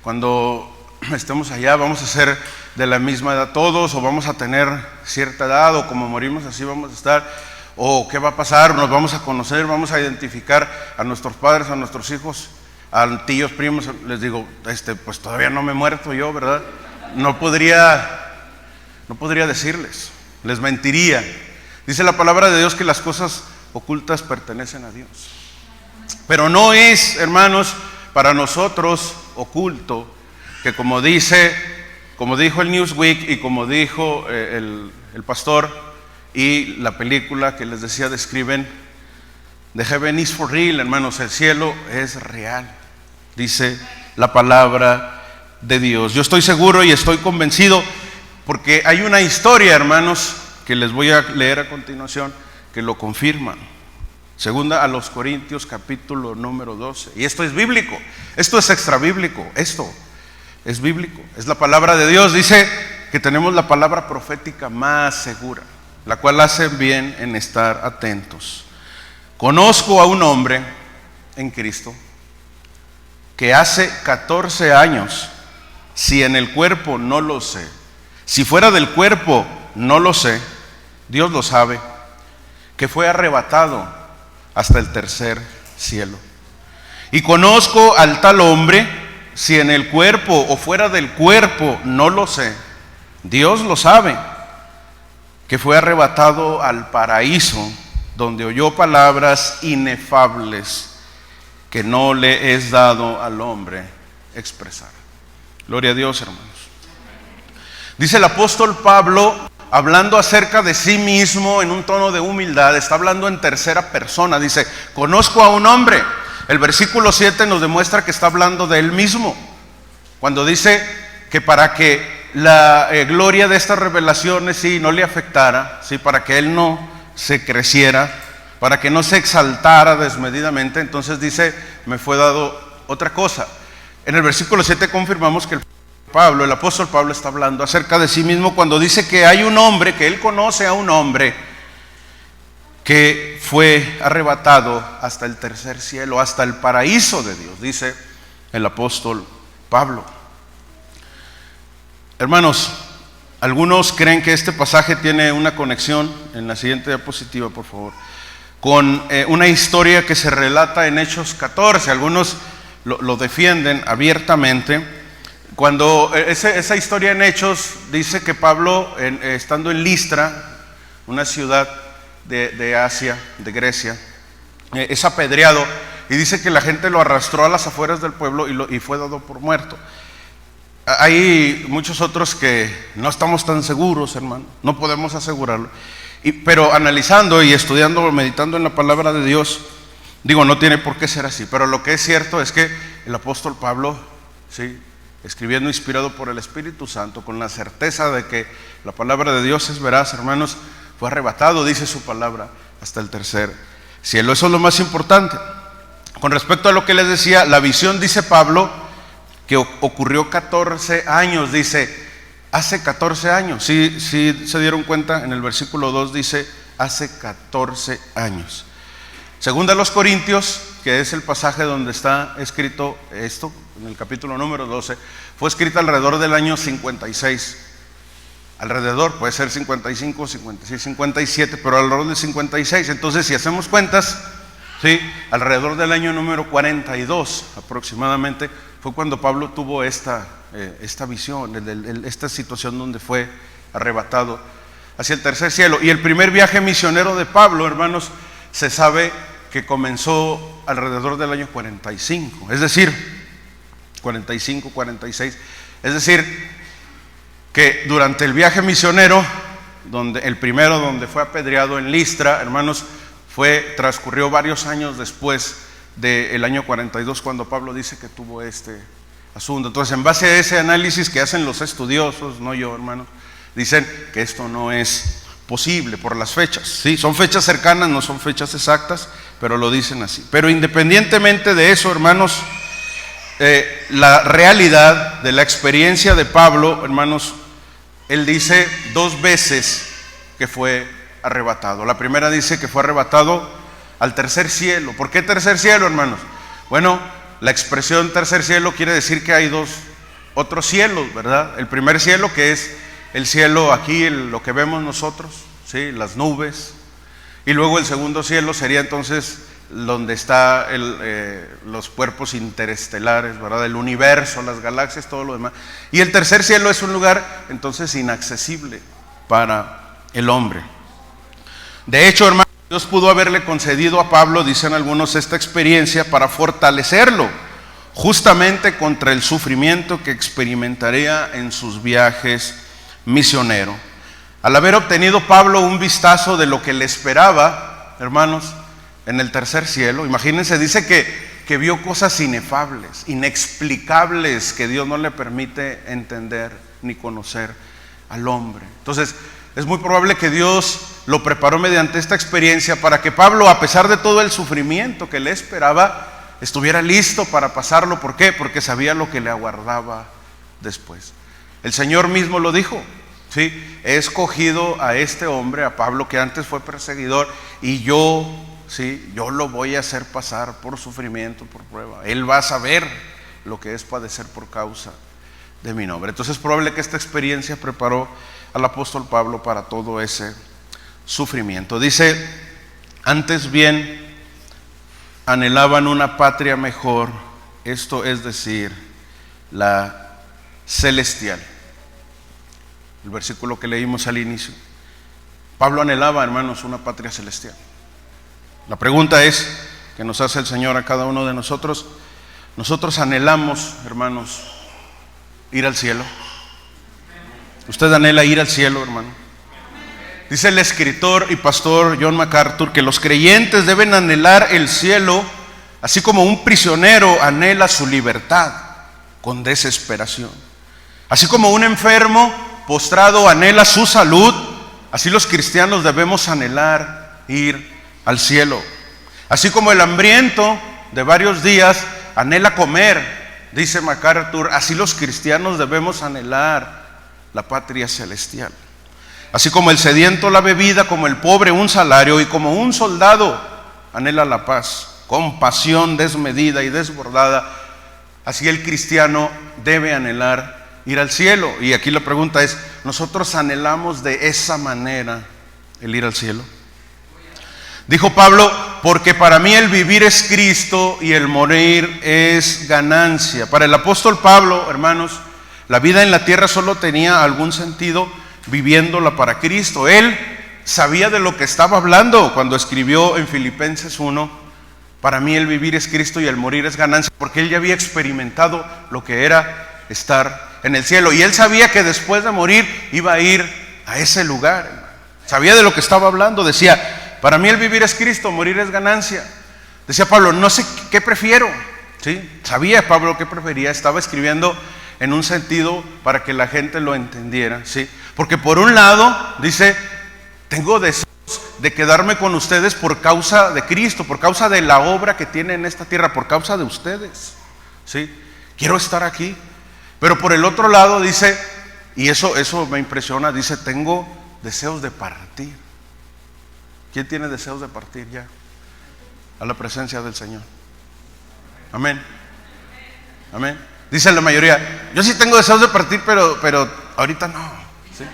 Cuando estemos allá, ¿vamos a ser de la misma edad todos? ¿O vamos a tener cierta edad? ¿O como morimos así vamos a estar? ¿O qué va a pasar? ¿Nos vamos a conocer? ¿Vamos a identificar a nuestros padres, a nuestros hijos, a tíos, primos? Les digo, pues todavía no me he muerto yo, ¿verdad? No podría decirles, les mentiría. Dice la palabra de Dios que las cosas ocultas pertenecen a Dios. Pero no es, hermanos, para nosotros oculto que como dijo el Newsweek y como dijo el pastor y la película que les decía describen, The Heaven is for Real, hermanos, el cielo es real, dice la palabra de Dios. Yo estoy seguro y estoy convencido porque hay una historia, hermanos, que les voy a leer a continuación, que lo confirma. Segunda a los Corintios, capítulo número 12. Y esto es bíblico, esto es extra bíblico, esto es bíblico, es la palabra de Dios. Dice que tenemos la palabra profética más segura, la cual hace bien en estar atentos. Conozco a un hombre en Cristo que hace 14 años, si en el cuerpo no lo sé, si fuera del cuerpo no lo sé, Dios lo sabe, que fue arrebatado hasta el tercer cielo. Y conozco al tal hombre, si en el cuerpo o fuera del cuerpo no lo sé, Dios lo sabe, que fue arrebatado al paraíso, donde oyó palabras inefables que no le es dado al hombre expresar. Gloria a Dios, hermanos. Dice el apóstol Pablo, hablando acerca de sí mismo en un tono de humildad, está hablando en tercera persona, dice, conozco a un hombre. El versículo 7 nos demuestra que está hablando de él mismo, cuando dice que para que la gloria de estas revelaciones no le afectara, para que él no se creciera, para que no se exaltara desmedidamente, entonces dice, me fue dado otra cosa. En el versículo 7 confirmamos que el apóstol Pablo está hablando acerca de sí mismo cuando dice que hay un hombre, que él conoce a un hombre que fue arrebatado hasta el tercer cielo, hasta el paraíso de Dios, dice el apóstol Pablo. Hermanos, algunos creen que este pasaje tiene una conexión, en la siguiente diapositiva por favor, con una historia que se relata en Hechos 14. Algunos lo defienden abiertamente. Cuando esa historia en Hechos dice que Pablo, estando en Listra, una ciudad de Asia, de Grecia, es apedreado, y dice que la gente lo arrastró a las afueras del pueblo y fue dado por muerto. Hay muchos otros que no estamos tan seguros, hermano, no podemos asegurarlo. Pero analizando y estudiando, meditando en la palabra de Dios, digo, no tiene por qué ser así. Pero lo que es cierto es que el apóstol Pablo, sí, escribiendo inspirado por el Espíritu Santo, con la certeza de que la palabra de Dios es veraz, hermanos, fue arrebatado, dice su palabra, hasta el tercer cielo. Eso es lo más importante. Con respecto a lo que les decía, la visión, dice Pablo, que ocurrió 14 años, dice, hace 14 años. Sí se dieron cuenta, en el versículo 2 dice, hace 14 años. Segunda a los Corintios, que es el pasaje donde está escrito esto, en el capítulo número 12, fue escrita alrededor del año 56. Alrededor, puede ser 55, 56, 57, pero alrededor del 56. Entonces, si hacemos cuentas, ¿sí?, alrededor del año número 42 aproximadamente, fue cuando Pablo tuvo esta visión, esta situación donde fue arrebatado hacia el tercer cielo. Y el primer viaje misionero de Pablo, hermanos, se sabe que comenzó alrededor del año 45, es decir, 45, 46, es decir, que durante el viaje misionero, el primero donde fue apedreado en Listra, hermanos, transcurrió varios años después del año 42, cuando Pablo dice que tuvo este asunto. Entonces, en base a ese análisis que hacen los estudiosos, no yo, hermanos, dicen que esto no es posible por las fechas. Sí, son fechas cercanas, no son fechas exactas, pero lo dicen así. Pero independientemente de eso, hermanos, la realidad de la experiencia de Pablo, hermanos, él dice 2 veces que fue arrebatado. La primera dice que fue arrebatado al tercer cielo. ¿Por qué tercer cielo, hermanos? Bueno, la expresión tercer cielo quiere decir que hay otros cielos, ¿verdad? El primer cielo, que es el cielo aquí, lo que vemos nosotros, ¿sí?, las nubes. Y luego el segundo cielo sería entonces donde está los cuerpos interestelares, ¿verdad?, el universo, las galaxias, todo lo demás. Y el tercer cielo es un lugar entonces inaccesible para el hombre. De hecho, hermanos, Dios pudo haberle concedido a Pablo, dicen algunos, esta experiencia para fortalecerlo justamente contra el sufrimiento que experimentaría en sus viajes misioneros. Al haber obtenido Pablo un vistazo de lo que le esperaba, hermanos, en el tercer cielo, imagínense, dice que vio cosas inefables, inexplicables, que Dios no le permite entender ni conocer al hombre. Entonces, es muy probable que Dios lo preparó mediante esta experiencia para que Pablo, a pesar de todo el sufrimiento que le esperaba, estuviera listo para pasarlo. ¿Por qué? Porque sabía lo que le aguardaba después. El Señor mismo lo dijo, ¿sí? He escogido a este hombre, a Pablo, que antes fue perseguidor, y yo lo voy a hacer pasar por sufrimiento, por prueba. Él va a saber lo que es padecer por causa de mi nombre. Entonces es probable que esta experiencia preparó al apóstol Pablo para todo ese sufrimiento. Dice, antes bien anhelaban una patria mejor, esto es decir, la celestial. El versículo que leímos al inicio. Pablo anhelaba, hermanos, una patria celestial. La pregunta es, que nos hace el Señor a cada uno de nosotros: ¿nosotros anhelamos, hermanos, ir al cielo? ¿Usted anhela ir al cielo, hermano? Dice el escritor y pastor John MacArthur que los creyentes deben anhelar el cielo, así como un prisionero anhela su libertad con desesperación. Así como un enfermo postrado anhela su salud, así los cristianos debemos anhelar ir al cielo. Así como el hambriento de varios días anhela comer, dice MacArthur, así los cristianos debemos anhelar la patria celestial. Así como el sediento la bebida, como el pobre un salario, y como un soldado anhela la paz con pasión desmedida y desbordada, así el cristiano debe anhelar ir al cielo. Y aquí la pregunta es, ¿nosotros anhelamos de esa manera el ir al cielo? Dijo Pablo, porque para mí el vivir es Cristo y el morir es ganancia. Para el apóstol Pablo, hermanos, la vida en la tierra solo tenía algún sentido viviéndola para Cristo. Él sabía de lo que estaba hablando cuando escribió en Filipenses 1, para mí el vivir es Cristo y el morir es ganancia, porque él ya había experimentado lo que era estar en el cielo. Y él sabía que después de morir iba a ir a ese lugar. Sabía de lo que estaba hablando. Decía, para mí el vivir es Cristo, morir es ganancia. Decía Pablo, no sé qué prefiero. ¿Sí? Sabía Pablo qué prefería. Estaba escribiendo en un sentido para que la gente lo entendiera. ¿Sí? Porque por un lado, dice, tengo deseos de quedarme con ustedes por causa de Cristo, por causa de la obra que tiene en esta tierra, por causa de ustedes. ¿Sí? Quiero estar aquí. Pero por el otro lado dice, y eso me impresiona, dice, tengo deseos de partir. ¿Quién tiene deseos de partir ya a la presencia del Señor? Amén. Amén. Dice la mayoría, yo sí tengo deseos de partir, pero ahorita no. ¿Sí?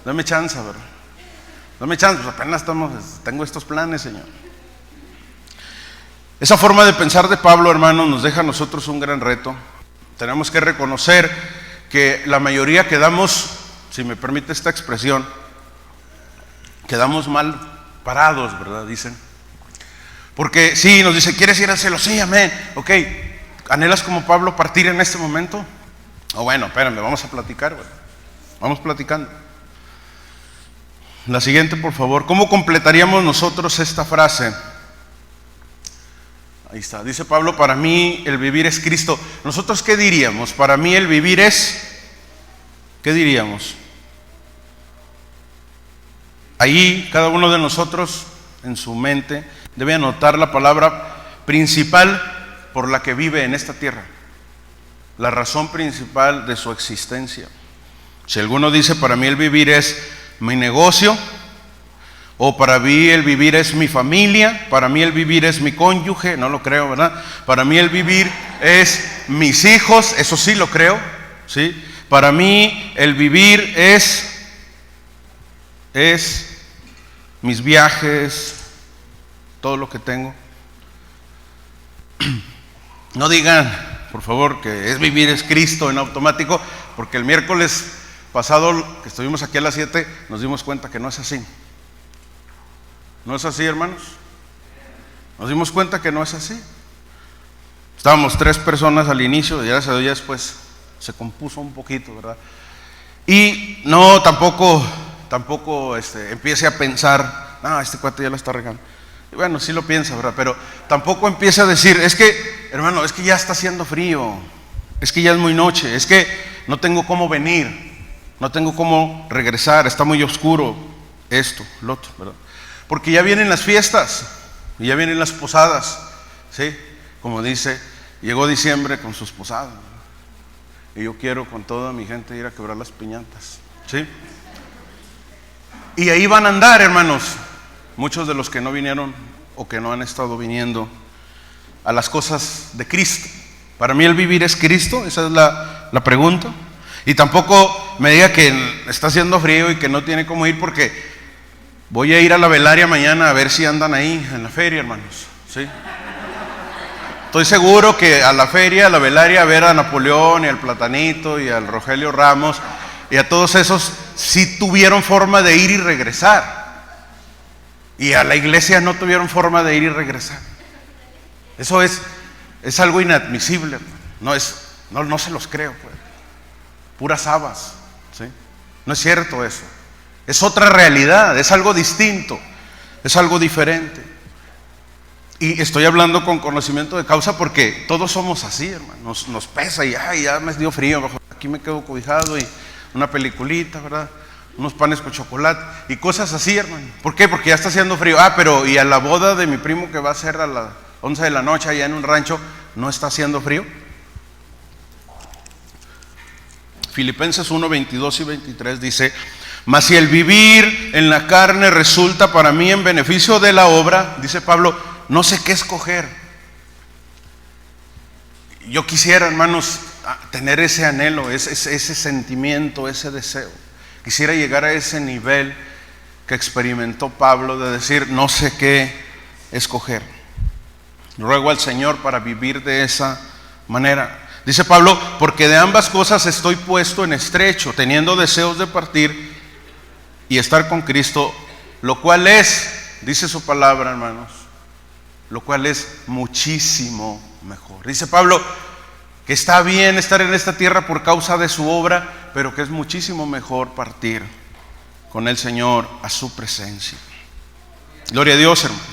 Dame chance, ¿verdad? Dame chance, pues apenas tengo estos planes, Señor. Esa forma de pensar de Pablo, hermano, nos deja a nosotros un gran reto. Tenemos que reconocer que la mayoría quedamos, si me permite esta expresión, quedamos mal parados, ¿verdad? Dicen. Porque sí, nos dice, ¿quieres ir al cielo? Sí, amén. Ok, ¿anhelas como Pablo partir en este momento? Bueno, espérame, vamos a platicar, ¿verdad? Vamos platicando. La siguiente, por favor. ¿Cómo completaríamos nosotros esta frase? Ahí está. Dice Pablo, para mí el vivir es Cristo. ¿Nosotros qué diríamos? Para mí el vivir es... ¿Qué diríamos? Ahí cada uno de nosotros en su mente debe anotar la palabra principal por la que vive en esta tierra, la razón principal de su existencia. Si alguno dice, para mí el vivir es mi negocio, o para mí el vivir es mi familia, para mí el vivir es mi cónyuge, no lo creo, ¿verdad? Para mí el vivir es mis hijos, eso sí lo creo, ¿sí? Para mí el vivir es mis viajes, todo lo que tengo. No digan, por favor, que es vivir es Cristo en automático, porque el miércoles pasado que estuvimos aquí a las 7 nos dimos cuenta que no es así. ¿No es así, hermanos? Nos dimos cuenta que no es así. Estábamos 3 personas al inicio y ya después se compuso un poquito, ¿verdad? Y no, tampoco empiece a pensar, no, este cuate ya la está regando. Y bueno, sí lo piensa, ¿verdad? Pero tampoco empiece a decir, es que, hermano, es que ya está haciendo frío, es que ya es muy noche, es que no tengo cómo venir, no tengo cómo regresar, está muy oscuro, esto, lo otro, ¿verdad? Porque ya vienen las fiestas, y ya vienen las posadas, ¿sí? Como dice, llegó diciembre con sus posadas, ¿verdad? Y yo quiero con toda mi gente ir a quebrar las piñatas, ¿sí? Y ahí van a andar, hermanos, muchos de los que no vinieron o que no han estado viniendo a las cosas de Cristo. Para mí el vivir es Cristo, esa es la pregunta. Y tampoco me diga que está haciendo frío y que no tiene cómo ir, porque voy a ir a la velaria mañana a ver si andan ahí en la feria, hermanos, ¿sí? Estoy seguro que a la feria, a la velaria, a ver a Napoleón y al Platanito y al Rogelio Ramos y a todos esos, sí tuvieron forma de ir y regresar. Y a la iglesia no tuvieron forma de ir y regresar. Eso es algo inadmisible. No se los creo, pues. Puras habas, ¿sí? No es cierto eso. Es otra realidad, es algo distinto, es algo diferente. Y estoy hablando con conocimiento de causa porque todos somos así, hermano. Nos pesa y ya me dio frío, aquí me quedo cobijado y una peliculita, ¿verdad? Unos panes con chocolate y cosas así, hermano. ¿Por qué? Porque ya está haciendo frío. Pero y a la boda de mi primo que va a ser a las 11 de la noche allá en un rancho, ¿no está haciendo frío? Filipenses 1, 22 y 23 dice, mas si el vivir en la carne resulta para mí en beneficio de la obra, dice Pablo, no sé qué escoger. yo quisiera, hermanos, tener ese anhelo, ese sentimiento, ese deseo. Quisiera llegar a ese nivel que experimentó Pablo de decir, no sé qué escoger. Ruego al Señor para vivir de esa manera. Dice Pablo, porque de ambas cosas estoy puesto en estrecho, teniendo deseos de partir y estar con Cristo, lo cual es, dice su palabra, hermanos, lo cual es muchísimo mejor. Dice Pablo que está bien estar en esta tierra por causa de su obra, pero que es muchísimo mejor partir con el Señor a su presencia. Gloria a Dios, hermanos.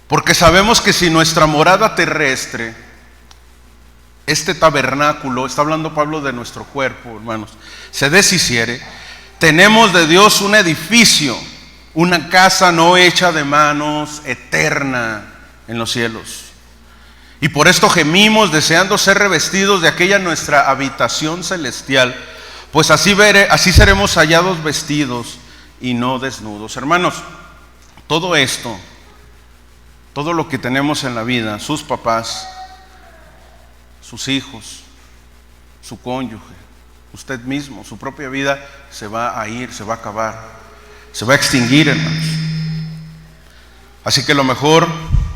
Porque sabemos que si nuestra morada terrestre, este tabernáculo, está hablando Pablo de nuestro cuerpo, hermanos, se deshiciere, tenemos de Dios un edificio, una casa no hecha de manos, eterna en los cielos. Y por esto gemimos, deseando ser revestidos de aquella nuestra habitación celestial, pues así seremos hallados vestidos y no desnudos. Hermanos, todo esto, todo lo que tenemos en la vida, sus papás, sus hijos, su cónyuge, usted mismo, su propia vida, se va a ir, se va a acabar, se va a extinguir, hermanos. Así que lo mejor,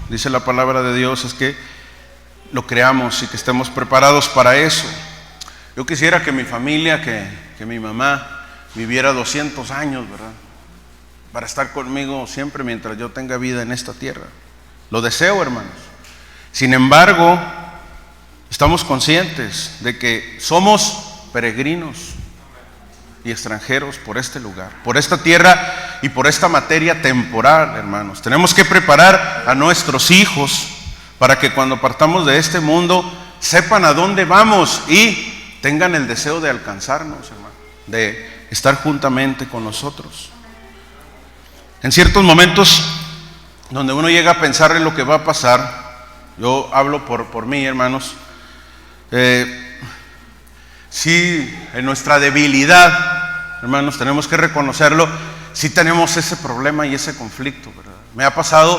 dice la palabra de Dios, es que lo creamos y que estemos preparados para eso. Yo quisiera que mi familia, que mi mamá viviera 200 años, ¿verdad? Para estar conmigo siempre mientras yo tenga vida en esta tierra. Lo deseo, hermanos. Sin embargo, estamos conscientes de que somos peregrinos y extranjeros por este lugar, por esta tierra y por esta materia temporal, hermanos. Tenemos que preparar a nuestros hijos para que cuando partamos de este mundo sepan a dónde vamos y tengan el deseo de alcanzarnos, hermano, de estar juntamente con nosotros. En ciertos momentos donde uno llega a pensar en lo que va a pasar, yo hablo por mí, hermanos, sí, en nuestra debilidad, hermanos, tenemos que reconocerlo, sí tenemos ese problema y ese conflicto, ¿verdad? Me ha pasado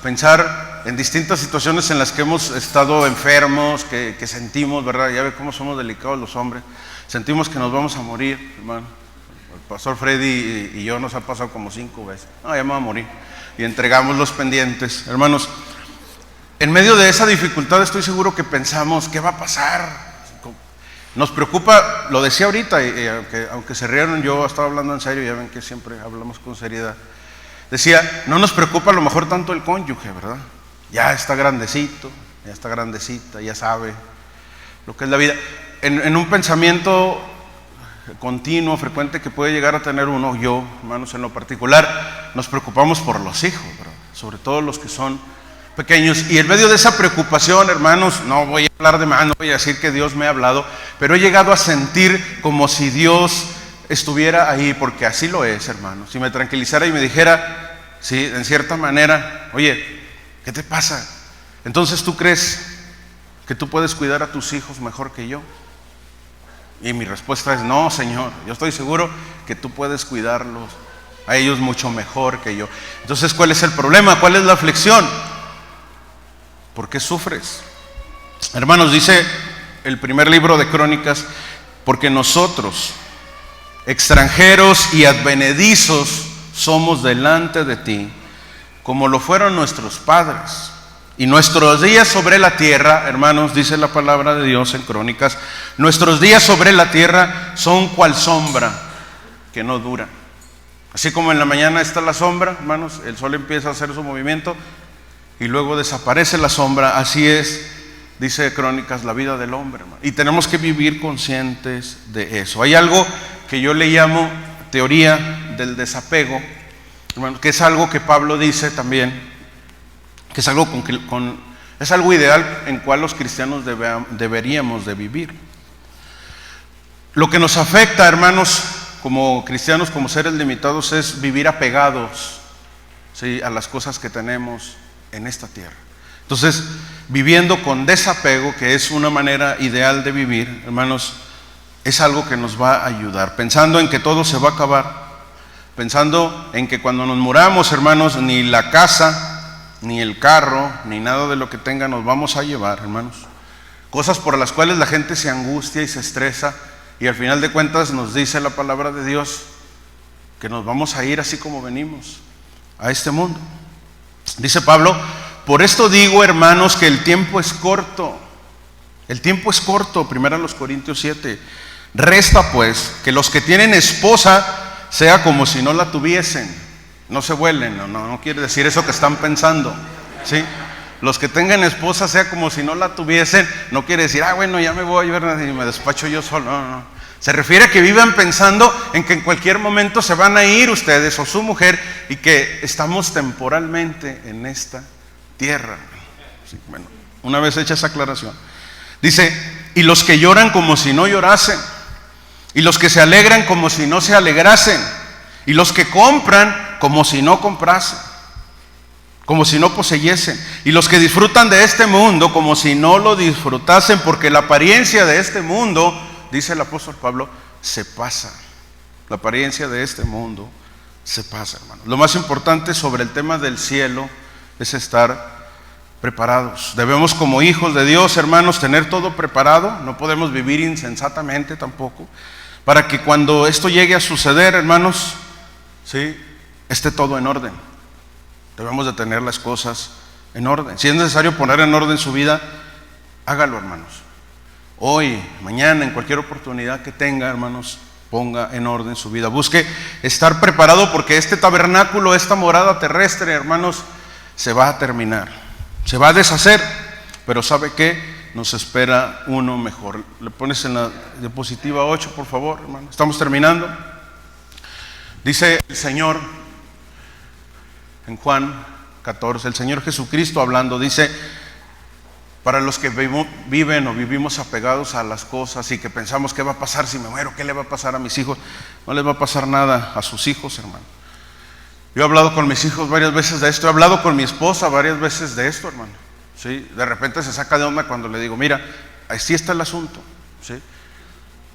pensar en distintas situaciones en las que hemos estado enfermos, que sentimos, ¿verdad? Ya ve cómo somos delicados los hombres. Sentimos que nos vamos a morir, hermano. El pastor Freddy y yo nos ha pasado como 5 veces. No, ya me voy a morir. Y entregamos los pendientes. Hermanos, en medio de esa dificultad estoy seguro que pensamos, ¿qué va a pasar? Nos preocupa, lo decía ahorita, y aunque se rieron, yo estaba hablando en serio, ya ven que siempre hablamos con seriedad. Decía, no nos preocupa a lo mejor tanto el cónyuge, ¿verdad? Ya está grandecito, ya está grandecita, ya sabe lo que es la vida. En un pensamiento continuo, frecuente que puede llegar a tener uno, yo, hermanos, en lo particular, nos preocupamos por los hijos, ¿verdad? Sobre todo los que son pequeños. Y en medio de esa preocupación, hermanos, no voy a hablar de más, no voy a decir que Dios me ha hablado, pero he llegado a sentir como si Dios estuviera ahí, porque así lo es, hermanos. Si me tranquilizara y me dijera, sí, en cierta manera, oye, ¿qué te pasa? Entonces, ¿tú crees que tú puedes cuidar a tus hijos mejor que yo? Y mi respuesta es, no, Señor, yo estoy seguro que tú puedes cuidarlos a ellos mucho mejor que yo. Entonces, ¿cuál es el problema? ¿Cuál es la aflicción? ¿Por qué sufres? Hermanos, dice el primer libro de Crónicas, porque nosotros, extranjeros y advenedizos, somos delante de ti, como lo fueron nuestros padres. Y nuestros días sobre la tierra, hermanos, dice la palabra de Dios en Crónicas, nuestros días sobre la tierra son cual sombra que no dura. Así como en la mañana está la sombra, hermanos, el sol empieza a hacer su movimiento y luego desaparece la sombra, así es, dice Crónicas, la vida del hombre, hermano. Y tenemos que vivir conscientes de eso. Hay algo que yo le llamo teoría del desapego, hermano, que es algo que Pablo dice también, que es algo es algo ideal en cual los cristianos deberíamos de vivir. Lo que nos afecta, hermanos, como cristianos, como seres limitados, es vivir apegados, ¿sí?, a las cosas que tenemos en esta tierra. Entonces, viviendo con desapego, que es una manera ideal de vivir, hermanos, es algo que nos va a ayudar, pensando en que todo se va a acabar, pensando en que cuando nos muramos, hermanos, ni la casa, ni el carro, ni nada de lo que tenga nos vamos a llevar, hermanos. Cosas por las cuales la gente se angustia y se estresa, y al final de cuentas nos dice la palabra de Dios que nos vamos a ir así como venimos a este mundo. Dice Pablo: por esto digo, hermanos, que el tiempo es corto. El tiempo es corto, 1 Corintios 7. Resta pues que los que tienen esposa sea como si no la tuviesen. No se vuelen, no quiere decir eso que están pensando, ¿sí? Los que tengan esposa sea como si no la tuviesen. No quiere decir, bueno, ya me voy y me despacho yo solo. No. Se refiere a que vivan pensando en que en cualquier momento se van a ir ustedes o su mujer, y que estamos temporalmente en esta tierra. Sí, bueno, una vez hecha esa aclaración, dice: y los que lloran como si no llorasen, y los que se alegran como si no se alegrasen, y los que compran como si no comprasen, como si no poseyesen, y los que disfrutan de este mundo como si no lo disfrutasen, porque la apariencia de este mundo, dice el apóstol Pablo, se pasa. La apariencia de este mundo se pasa, hermano. Lo más importante sobre el tema del cielo es estar preparados. Debemos, como hijos de Dios, hermanos, tener todo preparado. No podemos vivir insensatamente tampoco, para que cuando esto llegue a suceder, hermanos, ¿sí?, esté todo en orden. Debemos de tener las cosas en orden. Si es necesario poner en orden su vida, hágalo, hermanos. Hoy, mañana, en cualquier oportunidad que tenga, hermanos, ponga en orden su vida. Busque estar preparado, porque este tabernáculo, esta morada terrestre, hermanos, se va a terminar, se va a deshacer. Pero ¿sabe qué? Nos espera uno mejor. Le pones en la diapositiva 8, por favor, hermano. Estamos terminando. Dice el Señor en Juan 14, el Señor Jesucristo hablando, dice: para los que viven o vivimos apegados a las cosas y que pensamos, ¿qué va a pasar si me muero? ¿Qué le va a pasar a mis hijos? No les va a pasar nada a sus hijos, hermano. Yo he hablado con mis hijos varias veces de esto, he hablado con mi esposa varias veces de esto, hermano. ¿Sí? De repente se saca de onda cuando le digo: mira, así está el asunto, ¿sí?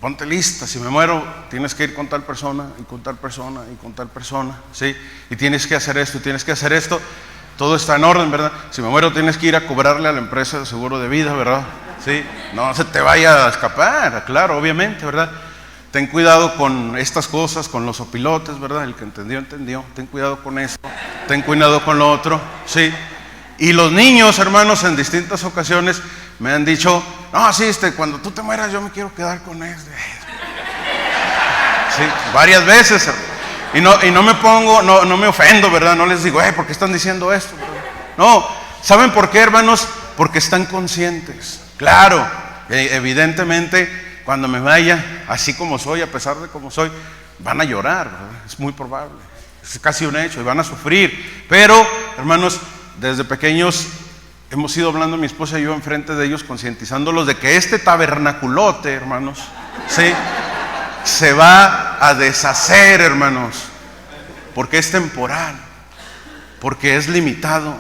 Ponte lista, si me muero tienes que ir con tal persona y con tal persona y con tal persona, ¿sí? Y tienes que hacer esto y tienes que hacer esto. Todo está en orden, ¿verdad? Si me muero tienes que ir a cobrarle a la empresa de seguro de vida, ¿verdad? ¿Sí? No se te vaya a escapar, claro, obviamente, ¿verdad? Ten cuidado con estas cosas, con los opilotes, ¿verdad? El que entendió, entendió. Ten cuidado con eso, ten cuidado con lo otro, ¿sí? Y los niños, hermanos, en distintas ocasiones me han dicho: no, sí, cuando tú te mueras yo me quiero quedar con él. Sí, varias veces. Y no me pongo, no me ofendo, ¿verdad? No les digo: ¿por qué están diciendo esto? No, ¿saben por qué, hermanos? Porque están conscientes. Claro, evidentemente, cuando me vaya, así como soy, a pesar de como soy, van a llorar, ¿verdad? Es muy probable, es casi un hecho, y van a sufrir. Pero, hermanos, desde pequeños hemos ido hablando, mi esposa y yo, enfrente de ellos, concientizándolos de que este tabernaculote, hermanos, ¿sí?, se va a deshacer, hermanos, porque es temporal, porque es limitado,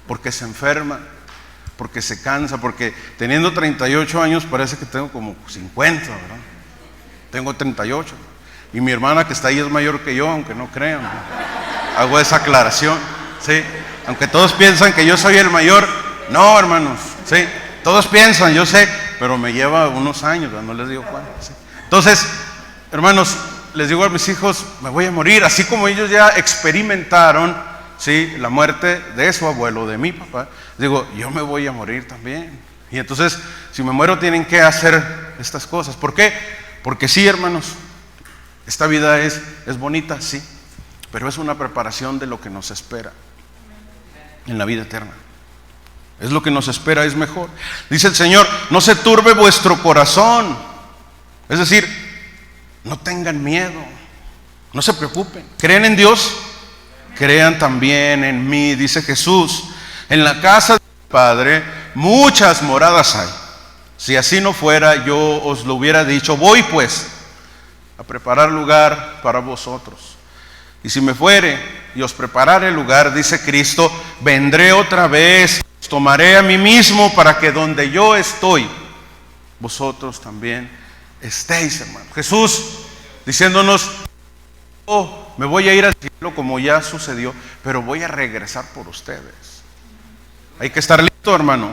porque se enferma, porque se cansa, porque teniendo 38 años parece que tengo como 50, ¿verdad? Tengo 38, y mi hermana que está ahí es mayor que yo, aunque no crean, ¿no? Hago esa aclaración, ¿sí? Aunque todos piensan que yo soy el mayor, no, hermanos, ¿sí? Todos piensan, yo sé, pero me lleva unos años, no les digo cuánto, ¿sí? Entonces, hermanos, les digo a mis hijos: me voy a morir, así como ellos ya experimentaron, ¿sí?, la muerte de su abuelo, de mi papá. Digo, yo me voy a morir también. Y entonces, si me muero, tienen que hacer estas cosas. ¿Por qué? Porque sí, hermanos, esta vida es bonita, sí, pero es una preparación de lo que nos espera en la vida eterna. Es lo que nos espera, es mejor. Dice el Señor: no se turbe vuestro corazón. Es decir, no tengan miedo, no se preocupen. ¿Creen en Dios? Crean también en mí, dice Jesús. En la casa de mi Padre muchas moradas hay. Si así no fuera, yo os lo hubiera dicho. Voy pues a preparar lugar para vosotros. Y si me fuere y os preparare lugar, dice Cristo, vendré otra vez, os tomaré a mí mismo, para que donde yo estoy, vosotros también estéis, hermano. Jesús diciéndonos: me voy a ir al cielo como ya sucedió, pero voy a regresar por ustedes. Hay que estar listo, hermano.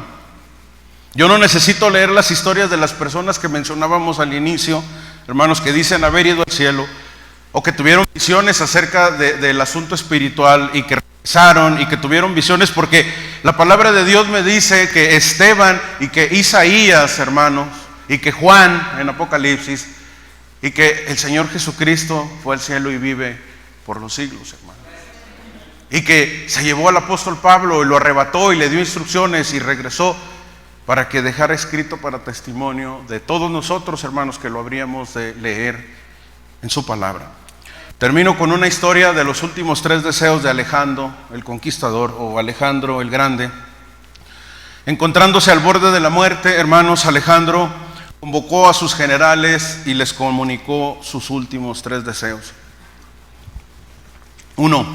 Yo no necesito leer las historias de las personas que mencionábamos al inicio, hermanos, que dicen haber ido al cielo, o que tuvieron visiones acerca del asunto espiritual y que regresaron y que tuvieron visiones, porque la palabra de Dios me dice que Esteban y que Isaías, hermanos, y que Juan en Apocalipsis, y que el Señor Jesucristo fue al cielo y vive por los siglos, hermanos. Y que se llevó al apóstol Pablo y lo arrebató y le dio instrucciones y regresó para que dejara escrito para testimonio de todos nosotros, hermanos, que lo habríamos de leer en su palabra. Termino con una historia de los últimos 3 deseos de Alejandro el Conquistador, o Alejandro el Grande. Encontrándose al borde de la muerte, hermanos, Alejandro convocó a sus generales y les comunicó sus últimos 3 deseos. 1,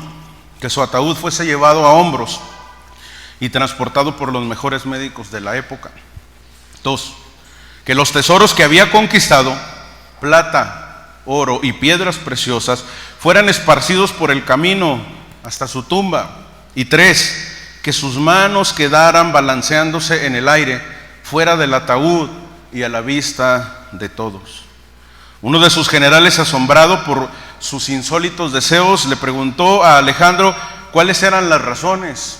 que su ataúd fuese llevado a hombros y transportado por los mejores médicos de la época. 2, que los tesoros que había conquistado, plata, oro y piedras preciosas, fueran esparcidos por el camino hasta su tumba. Y 3, que sus manos quedaran balanceándose en el aire, fuera del ataúd y a la vista de todos. Uno de sus generales, asombrado por sus insólitos deseos, le preguntó a Alejandro cuáles eran las razones.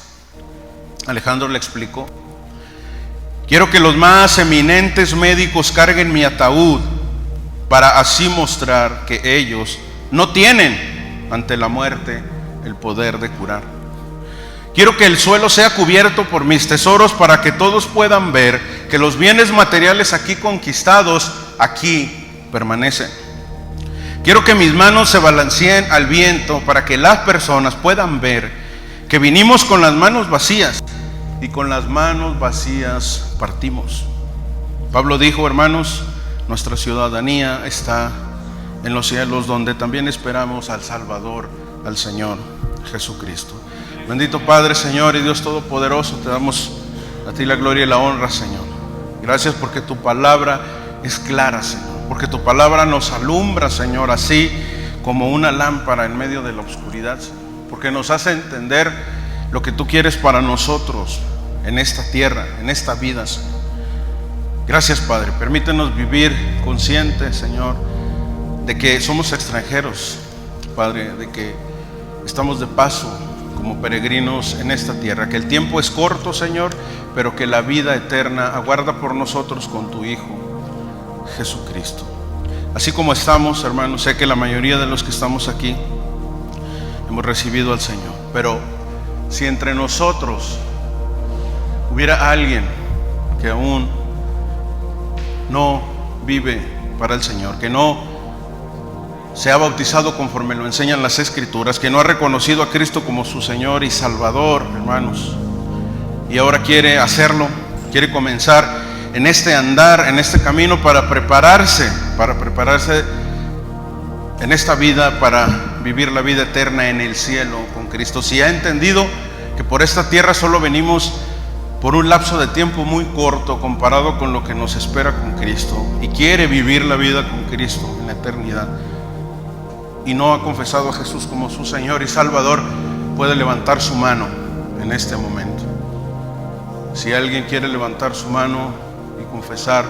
Alejandro le explicó: quiero que los más eminentes médicos carguen mi ataúd, para así mostrar que ellos no tienen ante la muerte el poder de curar. Quiero que el suelo sea cubierto por mis tesoros, para que todos puedan ver que los bienes materiales aquí conquistados, aquí permanecen. Quiero que mis manos se balanceen al viento, para que las personas puedan ver que vinimos con las manos vacías y con las manos vacías partimos. Pablo dijo: hermanos, nuestra ciudadanía está en los cielos, donde también esperamos al Salvador, al Señor Jesucristo. Bendito Padre, Señor y Dios Todopoderoso, te damos a ti la gloria y la honra, Señor. Gracias porque tu palabra es clara, Señor, porque tu palabra nos alumbra, Señor, así como una lámpara en medio de la oscuridad, Señor, porque nos hace entender lo que tú quieres para nosotros en esta tierra, en esta vida, Señor. Gracias, Padre. Permítenos vivir conscientes, Señor, de que somos extranjeros, Padre, de que estamos de paso como peregrinos en esta tierra, que el tiempo es corto, Señor, pero que la vida eterna aguarda por nosotros con tu Hijo Jesucristo. Así como estamos, hermanos, sé que la mayoría de los que estamos aquí hemos recibido al Señor, pero si entre nosotros hubiera alguien que aún no vive para el Señor, que no se ha bautizado conforme lo enseñan las Escrituras, que no ha reconocido a Cristo como su Señor y Salvador, hermanos, y ahora quiere hacerlo, quiere comenzar en este andar, en este camino, para prepararse en esta vida, para vivir la vida eterna en el cielo con Cristo. Si ha entendido que por esta tierra solo venimos por un lapso de tiempo muy corto comparado con lo que nos espera con Cristo, y quiere vivir la vida con Cristo en la eternidad, y no ha confesado a Jesús como su Señor y Salvador, puede levantar su mano en este momento. Si alguien quiere levantar su mano y confesar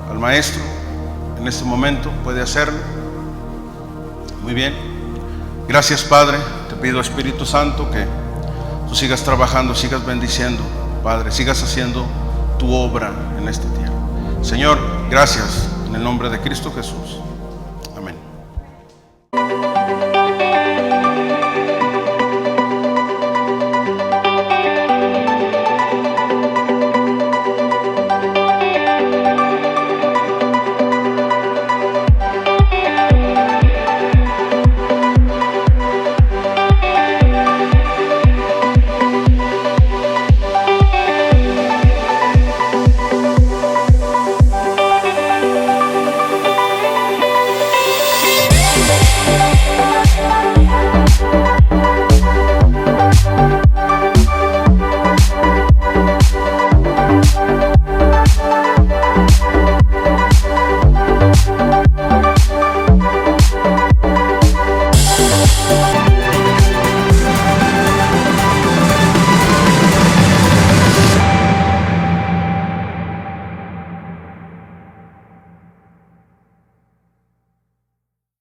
al Maestro en este momento, puede hacerlo. Muy bien. Gracias, Padre. Te pido, Espíritu Santo, que tú sigas trabajando, sigas bendiciendo, Padre, sigas haciendo tu obra en esta tierra. Señor, gracias en el nombre de Cristo Jesús. Amén.